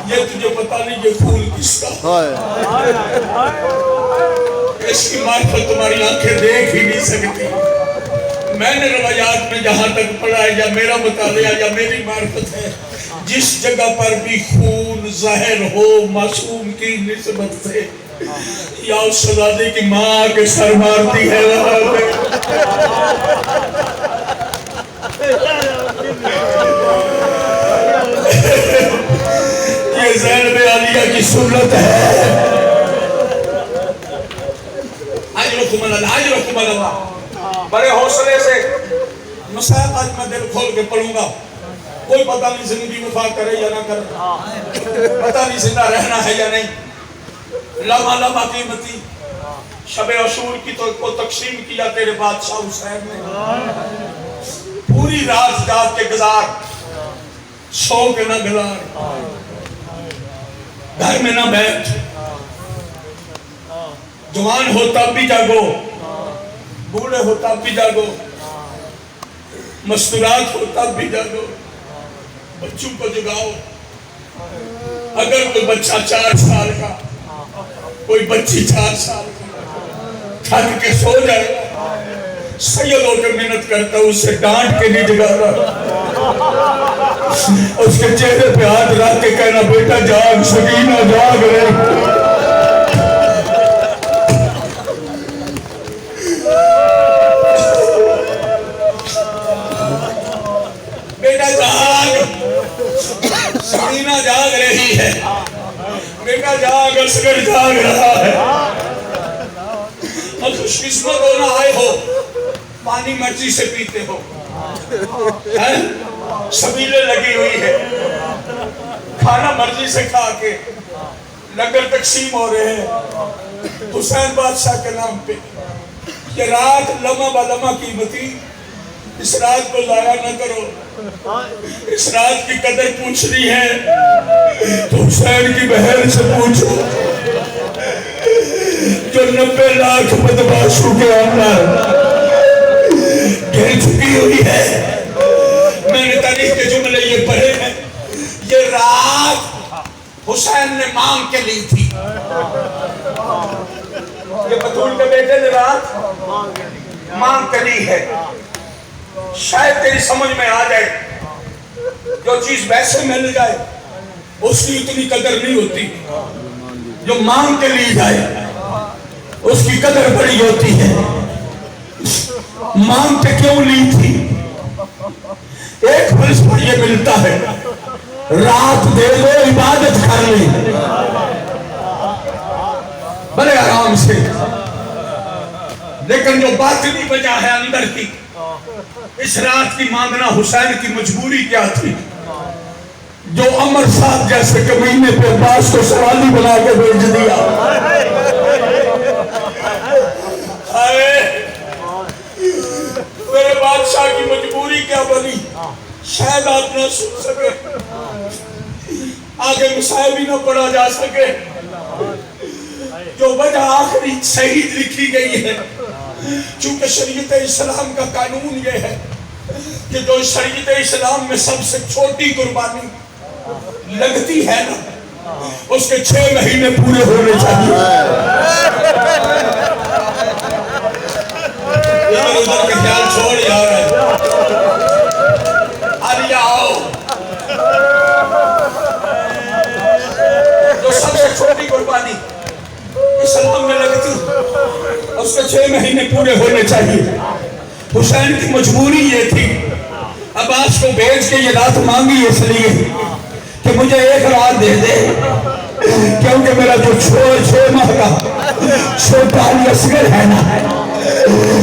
S1: یہ تجھے پتا نہیں یہ خون کس کا، اس کی معرفت تمہاری آنکھیں دیکھ ہی نہیں سکتی۔ میں نے روایات میں جہاں تک پڑھا ہے، یا میرا مطالعہ یا میری معرفت ہے، جس جگہ پر بھی خون ظاہر ہو معصوم کی نسبت سے، یا اس شہزادے کی ماں کے سر مارتی ہے وہاں پہ۔ یہ زینب عالیہ کی سنت ہے۔ اجرکم اللہ، اجرکم اللہ۔ بڑے حوصلے سے مسائل آج میں دل کھول کے پڑھوں گا، کوئی پتہ نہیں زندگی وفا کرے یا نہ کرے، پتہ نہیں زندہ رہنا ہے یا نہیں، لمحہ لمحہ قیمتی، شب عاشور کی کو تقسیم کیا تیرے بادشاہ حسین نے، پوری رات جاگ کے گزار، سو کے نہ گزار، گھر میں نہ بیٹھ، جوان ہو تب بھی جاگو، بوڑھے ہو تب بھی جاگو، مستورات ہو تب بھی جاگو، بچوں کو جگاؤ۔ اگر کوئی بچہ 4 سال کا، کوئی بچی 4 سال کا تھک کے سو جائے، سید ہو کے محنت کرتا ہوں، اسے ڈانٹ کے نہیں جگاتا، اس کے چہرے پہ ہاتھ رکھ کے کہنا بیٹا جاگ، سکینہ جاگ رہے، بیٹا جاگ، سکینہ جاگ رہی ہے، بیٹا جاگ، اصغر جاگ رہا ہے۔ اور خوش قسمت ہونا آئے ہو، پانی مرضی سے پیتے ہو، سبیلیں لگی ہوئی ہے، کھانا مرضی سے کھا کے، لنگر تقسیم ہو رہے ہیں حسین بادشاہ کے نام پہ۔ یہ رات لمحہ بلمحہ قیمتی، اس رات کو ضائع نہ کرو، اس رات کی قدر پوچھنی ہے تو حسین کی بہن سے پوچھو جو 90 لاکھ بدماشوں کے اندر گر چکی ہوئی ہے۔ میں نے تاریخ کے جملے یہ پڑھے ہیں، یہ رات حسین نے مانگ کے لی تھی، یہ بطول کے بیٹے نے رات مانگ کے لی ہے۔ شاید تیری سمجھ میں آ جائے، جو چیز ویسے مل جائے اس کی اتنی قدر نہیں ہوتی، جو مانگ کے لی جائے اس کی قدر بڑی ہوتی ہے۔ مانگ کے کیوں لی تھی؟ ایک فرض پر یہ ملتا ہے، رات دے دو عبادت کر لیں بڑے آرام سے، لیکن جو باطنی وجہ ہے اندر کی، اس رات کی مانگنا حسین کی مجبوری کیا تھی؟ جو عمر صاحب جیسے کمینے پہ عباس کو سوالی بنا کے بھیج دیا، میرے بادشاہ کی مجبوری کیا بنی؟ شاید آپ نہ سن سکے، آگے مسائل بھی نہ پڑھا جا سکے، جو وجہ آخری شہید لکھی گئی ہے، چونکہ شریعت اسلام کا قانون یہ ہے کہ جو شریعت اسلام میں سب سے چھوٹی قربانی لگتی ہے نا، اس کے 6 مہینے پورے ہونے چاہیے. ادھر ادھر کے خیال چھوڑ یار. علی آؤ. جو سب سے چھوٹی قربانی اسلام میں لگتی اس کے 6 مہینے پورے ہونے چاہیے. حسین کی مجبوری یہ تھی عباس کو بھیج کے یہ رات مانگی اس لیے کہ مجھے 1 رات دے دے کیونکہ میرا جو 6 ماہ کا چھوٹا علی اصغر ہے نا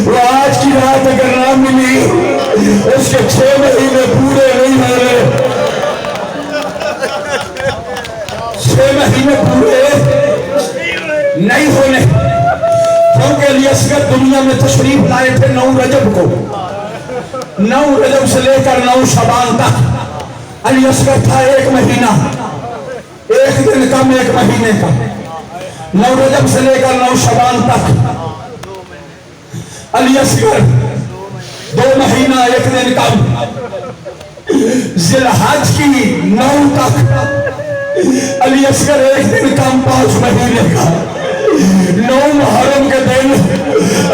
S1: وہ آج کی رات اگر نہ ملی اس کے 6 مہینے پورے نہیں ہو رہے. 6 مہینے پورے نہیں ہونے کیونکہ علی اصغر دنیا میں تشریف لائے تھے 9 رجب کو. 9 رجب سے لے کر 9 شعبان تک علی اصغر تھا 1 مہینہ 1 دن کم 1 مہینے کا. 9 رجب سے لے کر 9 شعبان تک علی اصغر 2 مہینہ 1 دن کم. ذی الحج کی 9 تک علی اصغر 1 دن کم 5 مہینے کا. 9 محرم کے دن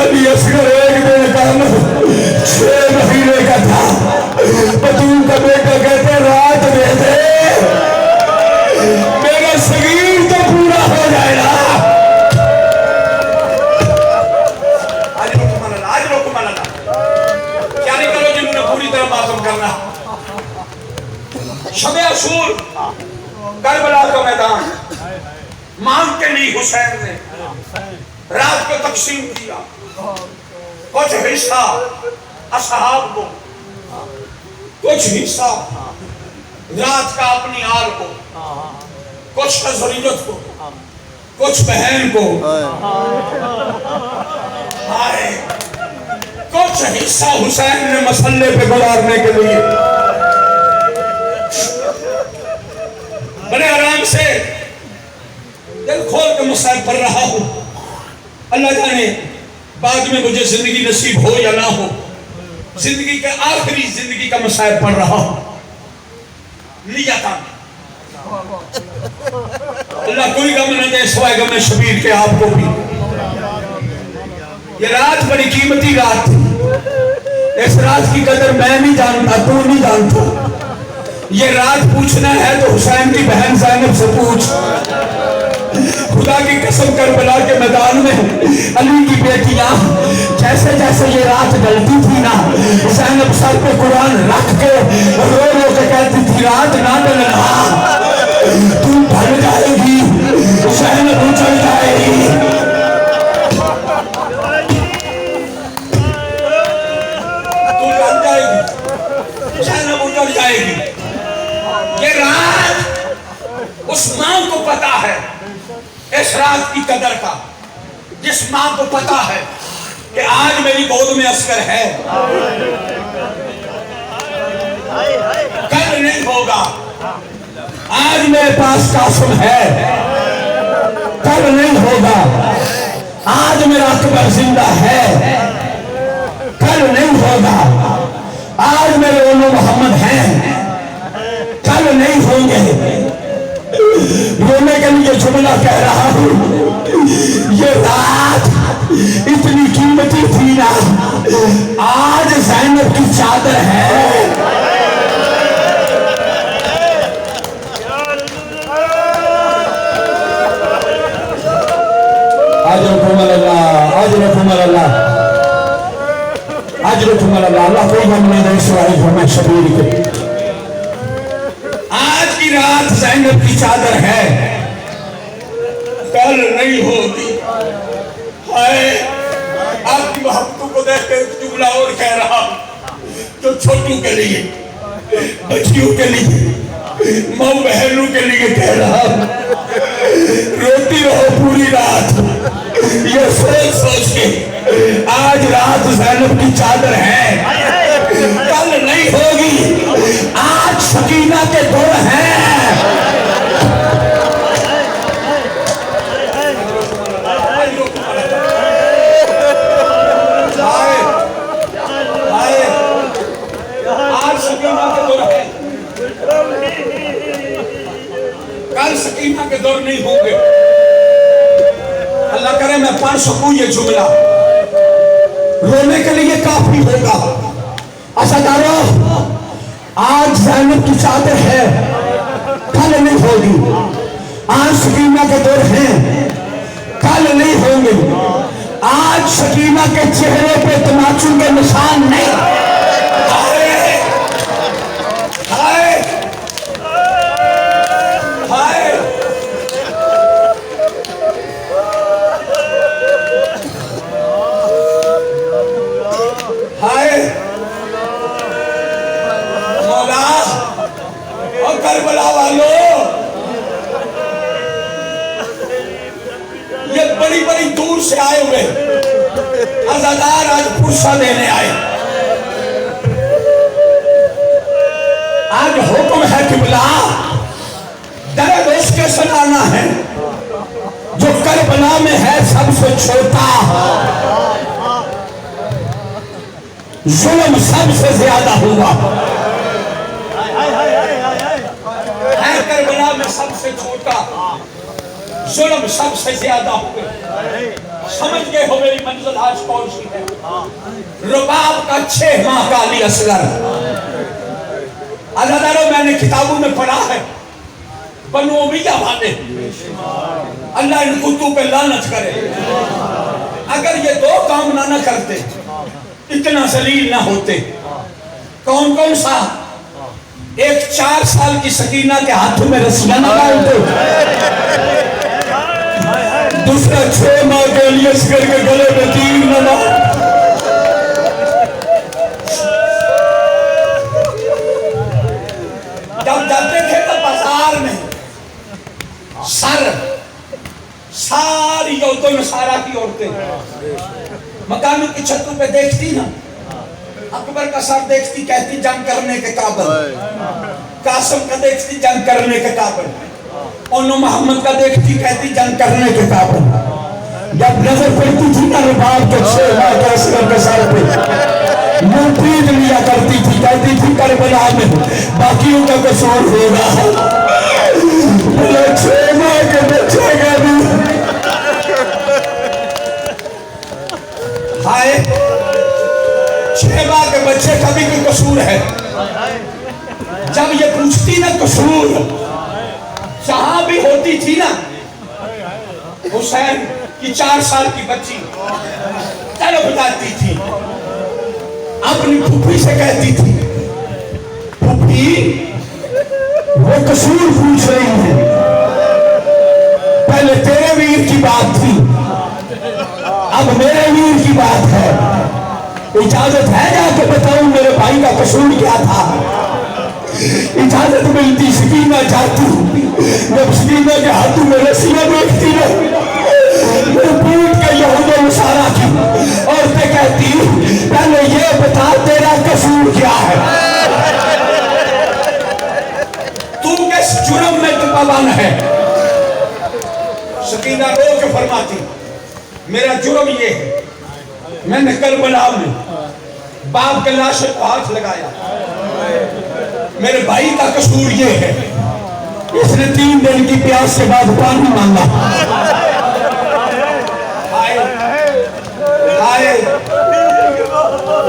S1: علی اصغر 1 دن کم 6 مہینے کا تھا. بطول کا بیٹا کہتے رات دے دے میرا صغیر تو پورا ہو جائے گا. آج رکم اللہ کیا نہیں کرو جنہوں نے پوری طرح معصوم کرنا. شب عاشور کربلا کا میدان مانگ کے لی حسین نے رات کو تقسیم کیا. کچھ حصہ اصحاب کو کچھ حصہ رات کا اپنی آل کو کچھ ذریت کو کچھ بہن کو کچھ حصہ حسین نے مسلے پہ گزارنے کے لیے. بڑے آرام سے دل کھول کے مصائب پڑھ رہا ہوں. اللہ جانے بعد میں مجھے زندگی نصیب ہو یا نہ ہو. زندگی کے آخری زندگی کا مصائب پڑھ رہا ہوں. لیا تھا اللہ کوئی غم نہ دے سوائے غم شبیر کے آپ کو بھی. یہ رات بڑی قیمتی رات تھی. اس رات کی قدر میں نہیں جانتا تو نہیں جانتا. یہ رات پوچھنا ہے تو حسین کی بہن زینب سے پوچھ. خدا کی قسم کربلا کے میدان میں علی کی بیٹیاں جیسے جیسے یہ رات ڈلتی تھی نا زینب سر پہ قرآن رکھ کے رو رو کے کہتی تھی رات نہ ڈلنا تو ڈھل جائے گی زینب اچھل جائے گی. تو ڈھل جائے گی زینب اچھل جائے گی. یہ رات اس ماں کو پتا ہے اس رات کی قدر کا. جس ماں کو پتا ہے کہ آج میری گود میں اصغر ہے کل نہیں ہوگا. آج میرے پاس قاسم ہے کل نہیں ہوگا. آج میرا اکبر زندہ ہے کل نہیں ہوگا. آج میرے اولو محمد ہیں کل نہیں ہوں گے. رونے کے لیے جملہ کہہ رہا ہوں. یہ رات اتنی قیمتی تھی نا آج زینب کی چادر ہے. آج رکھم اللہ آج رکھم اللہ آج رکھم اللہ. اللہ کوئی غم نہیں دے سوائے غم شبیر کے. آج کی رات زینب کی چادر ہے کل نہیں ہوگی. ہائے آپ کی محبتوں کو دیکھ کے جملہ اور کہہ رہا جو چھوٹوں کے لیے بچیوں کے لیے ماں بہنوں کے لیے کہہ رہا. روتی رہو پوری رات یہ سوچ سوچ کے آج رات زینب کی چادر ہے کل نہیں ہوگی. آج سکینہ کے دور ہیں. سکینہ کے دور نہیں ہوں گے. اللہ کرے میں پڑھ سکوں یہ جملہ, رونے کے لیے کافی ہوگا. عزادارو, آج زینب کی چادر ہے, کل نہیں ہوگی. آج سکینہ کے دور ہیں, کل نہیں ہوں گے. آج سکینہ کے چہرے پہ تماچو کے نشان نہیں. ہائے ہائے ہائے, ہائے مولا اور کربلا والو, یہ بڑی بڑی دور سے آئے ہوئے عزادار آج پرسہ دینے آئے. آج حکم ہے قبلہ, درد اس کے سنانا ہے جو کربلا میں ہے سب سے چھوٹا, ظلم سب سے زیادہ ہوا ہے. کربلا میں سب سے چھوٹا, ظلم سب سے زیادہ ہوئے. سمجھ گئے ہو میری منزل آج کون سی ہے؟ رباب کا 6 ماہ کا علی اصغر. عزادارو, میں نے کتابوں میں پڑھا ہے بنو امیہ والے, اللہ ان کتوں پہ لعنت کرے, اگر یہ 2 کام نہ کرتے اتنا ذلیل نہ ہوتے. کون کون سا؟ ایک 4 سال کی سکینہ کے ہاتھوں میں رسیاں نہ ڈالتے, دوسرا 6 ماہ کے علی اصغر کے گلے میں تیر نہ ڈالتے. جب جاتے تھے تو بازار میں سر ساری عورتوں نصارہ کی عورتیں مکانوں کی چھتوں پہ دیکھتی نا, اکبر کا سر دیکھتی کہتی جنگ کرنے کے قابل, قاسم کا دیکھتی جنگ کرنے کے قابل, انو محمد کا دیکھتی کہتی جنگ کرنے کے قابل. جب نظر پڑتی تھی نا رباب کے 6 ماہ کے اصغر کے سر پہ, منہ پیٹ لیا کرتی تھی, کہتی تھی کربلا میں باقیوں کا قصور ہوگا, 6 ماہ کے بچے کا بھی. ہائے, 6 ماہ کے بچے کا بھی کوئی قصور ہے. جب یہ پوچھتی نا قصور, جہاں بھی ہوتی تھی نا, حسین کی 4 سال کی بچی تڑپ جاتی تھی, اپنی پھوپھی سے کہتی تھی, پھوپھی وہ قصور پوچھ رہی ہے, پہلے تیرے ویر کی بات تھی, اب میرے ویر کی بات ہے, اجازت ہے جا کے بتاؤں میرے بھائی کا قصور کیا تھا. اجازت ملتی, سکینہ جاتی, جب سکینہ کے ہاتھوں میں رسیاں دیکھتی نا, پیٹ کے یہود و نصارہ کی عورتیں کہتی, پہلے یہ بتا تیرا قصور کیا ہے, تو کس جرم میں پابند ہے. سکینہ رو کے فرماتی, میرا جرم یہ ہے, میں نے کربلا میں باپ کے لاش کو ہاتھ لگایا, میرے بھائی کا قصور یہ ہے, اس نے 3 دن کی پیاس کے بعد پانی مانگا. آئے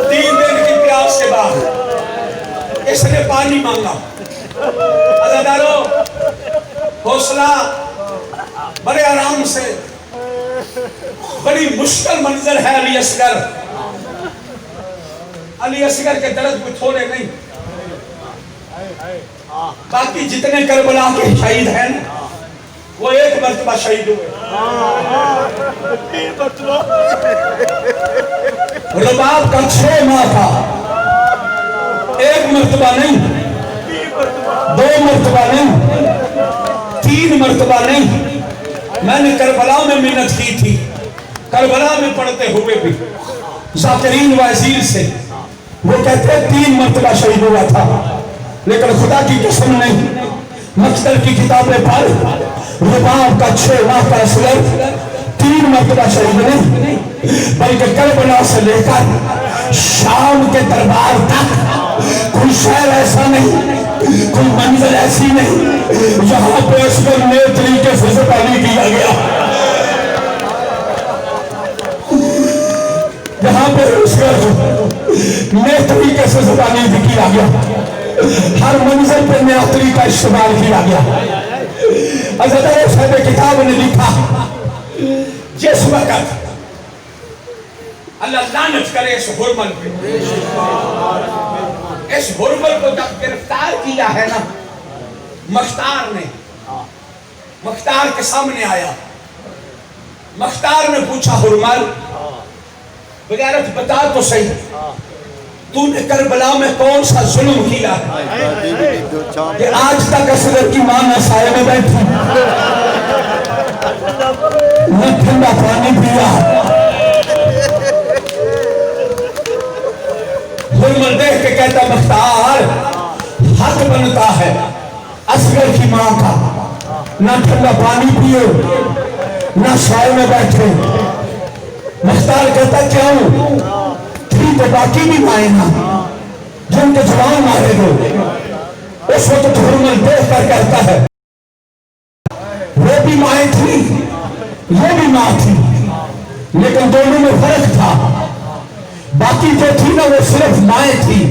S1: 3 دن کی پیاس کے بعد اس نے پانی مانگا. عزادارو, حوصلہ, بڑے آرام سے, بڑی مشکل منظر ہے. علی اصغر, علی اصغر کے درد کو تھوڑے نہیں, باقی جتنے کربلا کے شہید ہیں وہ 1 مرتبہ شہید ہوئے. رباب کا 6 ماہ تھا, 1 مرتبہ نہیں, 2 مرتبہ نہیں, 3 مرتبہ نہیں. میں نے کربلا میں محنت کی تھی, کربلا میں پڑھتے ہوئے بھی ذاکرین وزیر سے وہ کہتے 3 مرتبہ شہید ہوا تھا, لیکن خدا کی قسم نہیں, مقتل کی کتابیں پڑھ, رباب کا 6 ماہ کا اصغر 3 مرتبہ شہید نہیں, بلکہ کربلا سے لے کر شام کے دربار تک کوئی شہر ایسا نہیں, کوئی منزل ایسی نہیں جہاں پہ اس کو نئے طریقے سے زبانی کیا گیا, جہاں پہ اس کو نئے طریقے سے زبانی بھی کیا گیا, ہر منزل پہ نیا طریقہ استعمال کیا گیا. حضرت صاحب کتاب نے لکھا جس وقت اللہ لعنت کرے اس حرمل پہ, اس حرمل کو جب گرفتار کیا ہے نا مختار نے, مختار کے سامنے آیا, مختار نے پوچھا حرمل بغیرت بتا تو صحیح تو نے کربلا میں کون سا ظلم کیا ہے کہ آج تک اصغر کی ماں نہ سائے میں بیٹھی نہ ٹھنڈا پانی پیا. حرمل دیکھ کے کہتا مختار حق بنتا ہے اصغر کی ماں کا, نہ ٹھنڈا پانی پیو نہ سائے میں بیٹھے. مختار کہتا کیوں, تھی تو باقی بھی مائیں نا جن کے جوان مارے دو. اس وقت حرمل دیکھ کر کہتا ہے وہ بھی مائیں تھی یہ بھی ماں تھی, لیکن دونوں میں فرق تھا. باقی جو تھی نا وہ صرف مائیں تھی,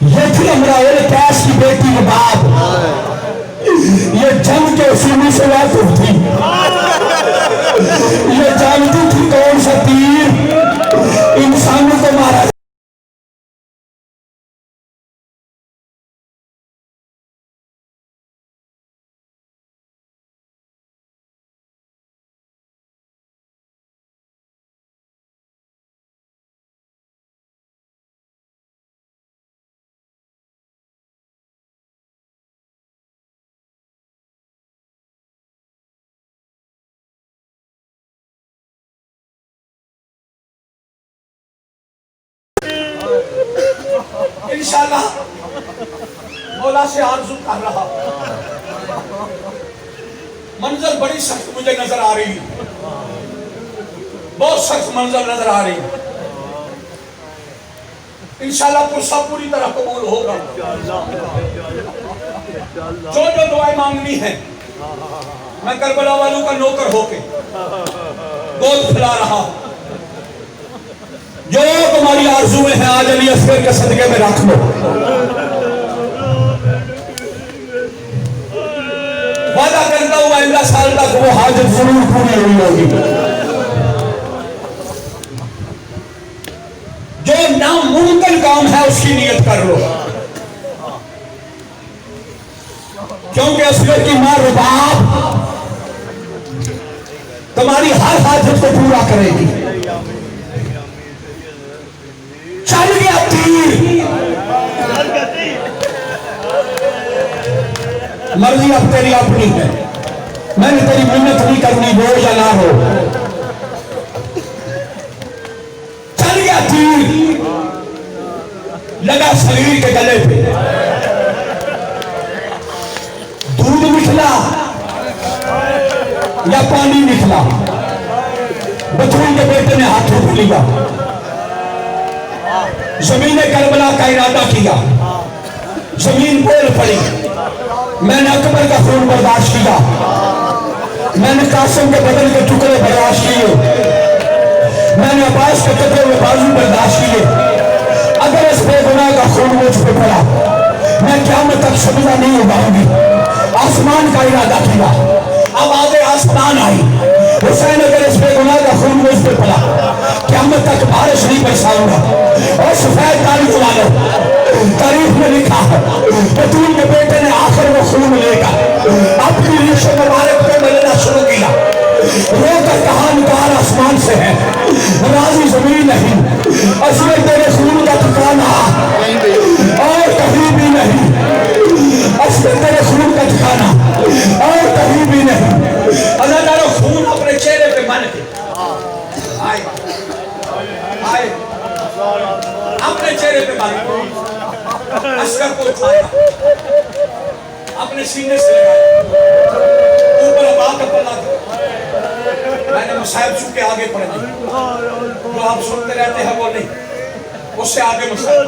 S1: یہ تھی امراؤل قیس کی بیٹی لباب, یہ جنگ کے اصولوں سے واقف تھی, یہ جانتی تھی کون سا تیر انسانوں کو مارا. انشاءاللہ مولا سے آرزو کر رہا, منظر بڑی سخت مجھے نظر آ رہی, بہت سخت منظر نظر آ رہی. انشاءاللہ پرسہ پوری طرح قبول ہوگا. جو جو دعائیں مانگنی ہیں میں کربلا والوں کا نوکر ہو کے گود پھلا رہا ہوں. جو تمہاری آرزویں ہیں آج علی اصغر کے صدقے میں رکھ لو. وعدہ کرتا ہوں آئندہ سال تک وہ حاجت ضرور پوری ہوئی ہوگی. جو ناممکن کام ہے اس کی نیت کر لو, کیونکہ اصغر کی ماں رباب تمہاری ہر حاجت کو پورا کرے گی. چل گیا تیر, مرضی اب تیری اپنی ہے, میں نے تیری منت نہیں کرنی ہو یا نہ ہو. چل گیا تیر, لگا صغیر کے گلے پہ, دودھ نکلا یا پانی نکلا, بطول کے بیٹے نے ہاتھ اٹھ لیا, زمین کربلا کا ارادہ کیا, زمین بول پڑی. میں نے اکبر کا خون برداشت کیا, میں نے قاسم کے بدن کے ٹکڑے برداشت کیے, میں نے عباس کے کٹے ہوئے بازو برداشت کیے. اگر اس بے گناہ کا خون مجھ پہ پڑا میں قیامت تک سبزہ نہیں اگاؤں گی. آسمان کا ارادہ کیا, آواز آسمان آئی, حسین اگر اس بے گناہ کا خون مجھ پہ پڑا قیامت تک بارش نہیں برساؤں گا. اور سفید تاریخ والو تاریخ میں لکھا ہے بطول کے بیٹے نے آخر وہ خون لے کر اپنی ریش مبارک پہ ملنا شروع کیا. رو کر کہا نکار آسمان سے ہے راضی زمین نہیں, اصغر تیرے خون کا ٹھکانا اور کہیں بھی نہیں, اصغر تیرے خون کا ٹھکانا اور کہیں بھی نہیں. اللہ تعالیٰ خون اپنے چہرے پہ من کے آئے آئے اپنے چہرے پہ من کے اصغر کو اٹھایا, اپنے سینے سے لگایا, اوپر ابا کا پلہ دیا. میں نے مصائب چونکہ آگے پڑھ دی, جو آپ سنتے رہتے ہیں وہ نہیں, اس سے آگے مصائب.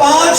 S1: 5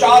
S1: 4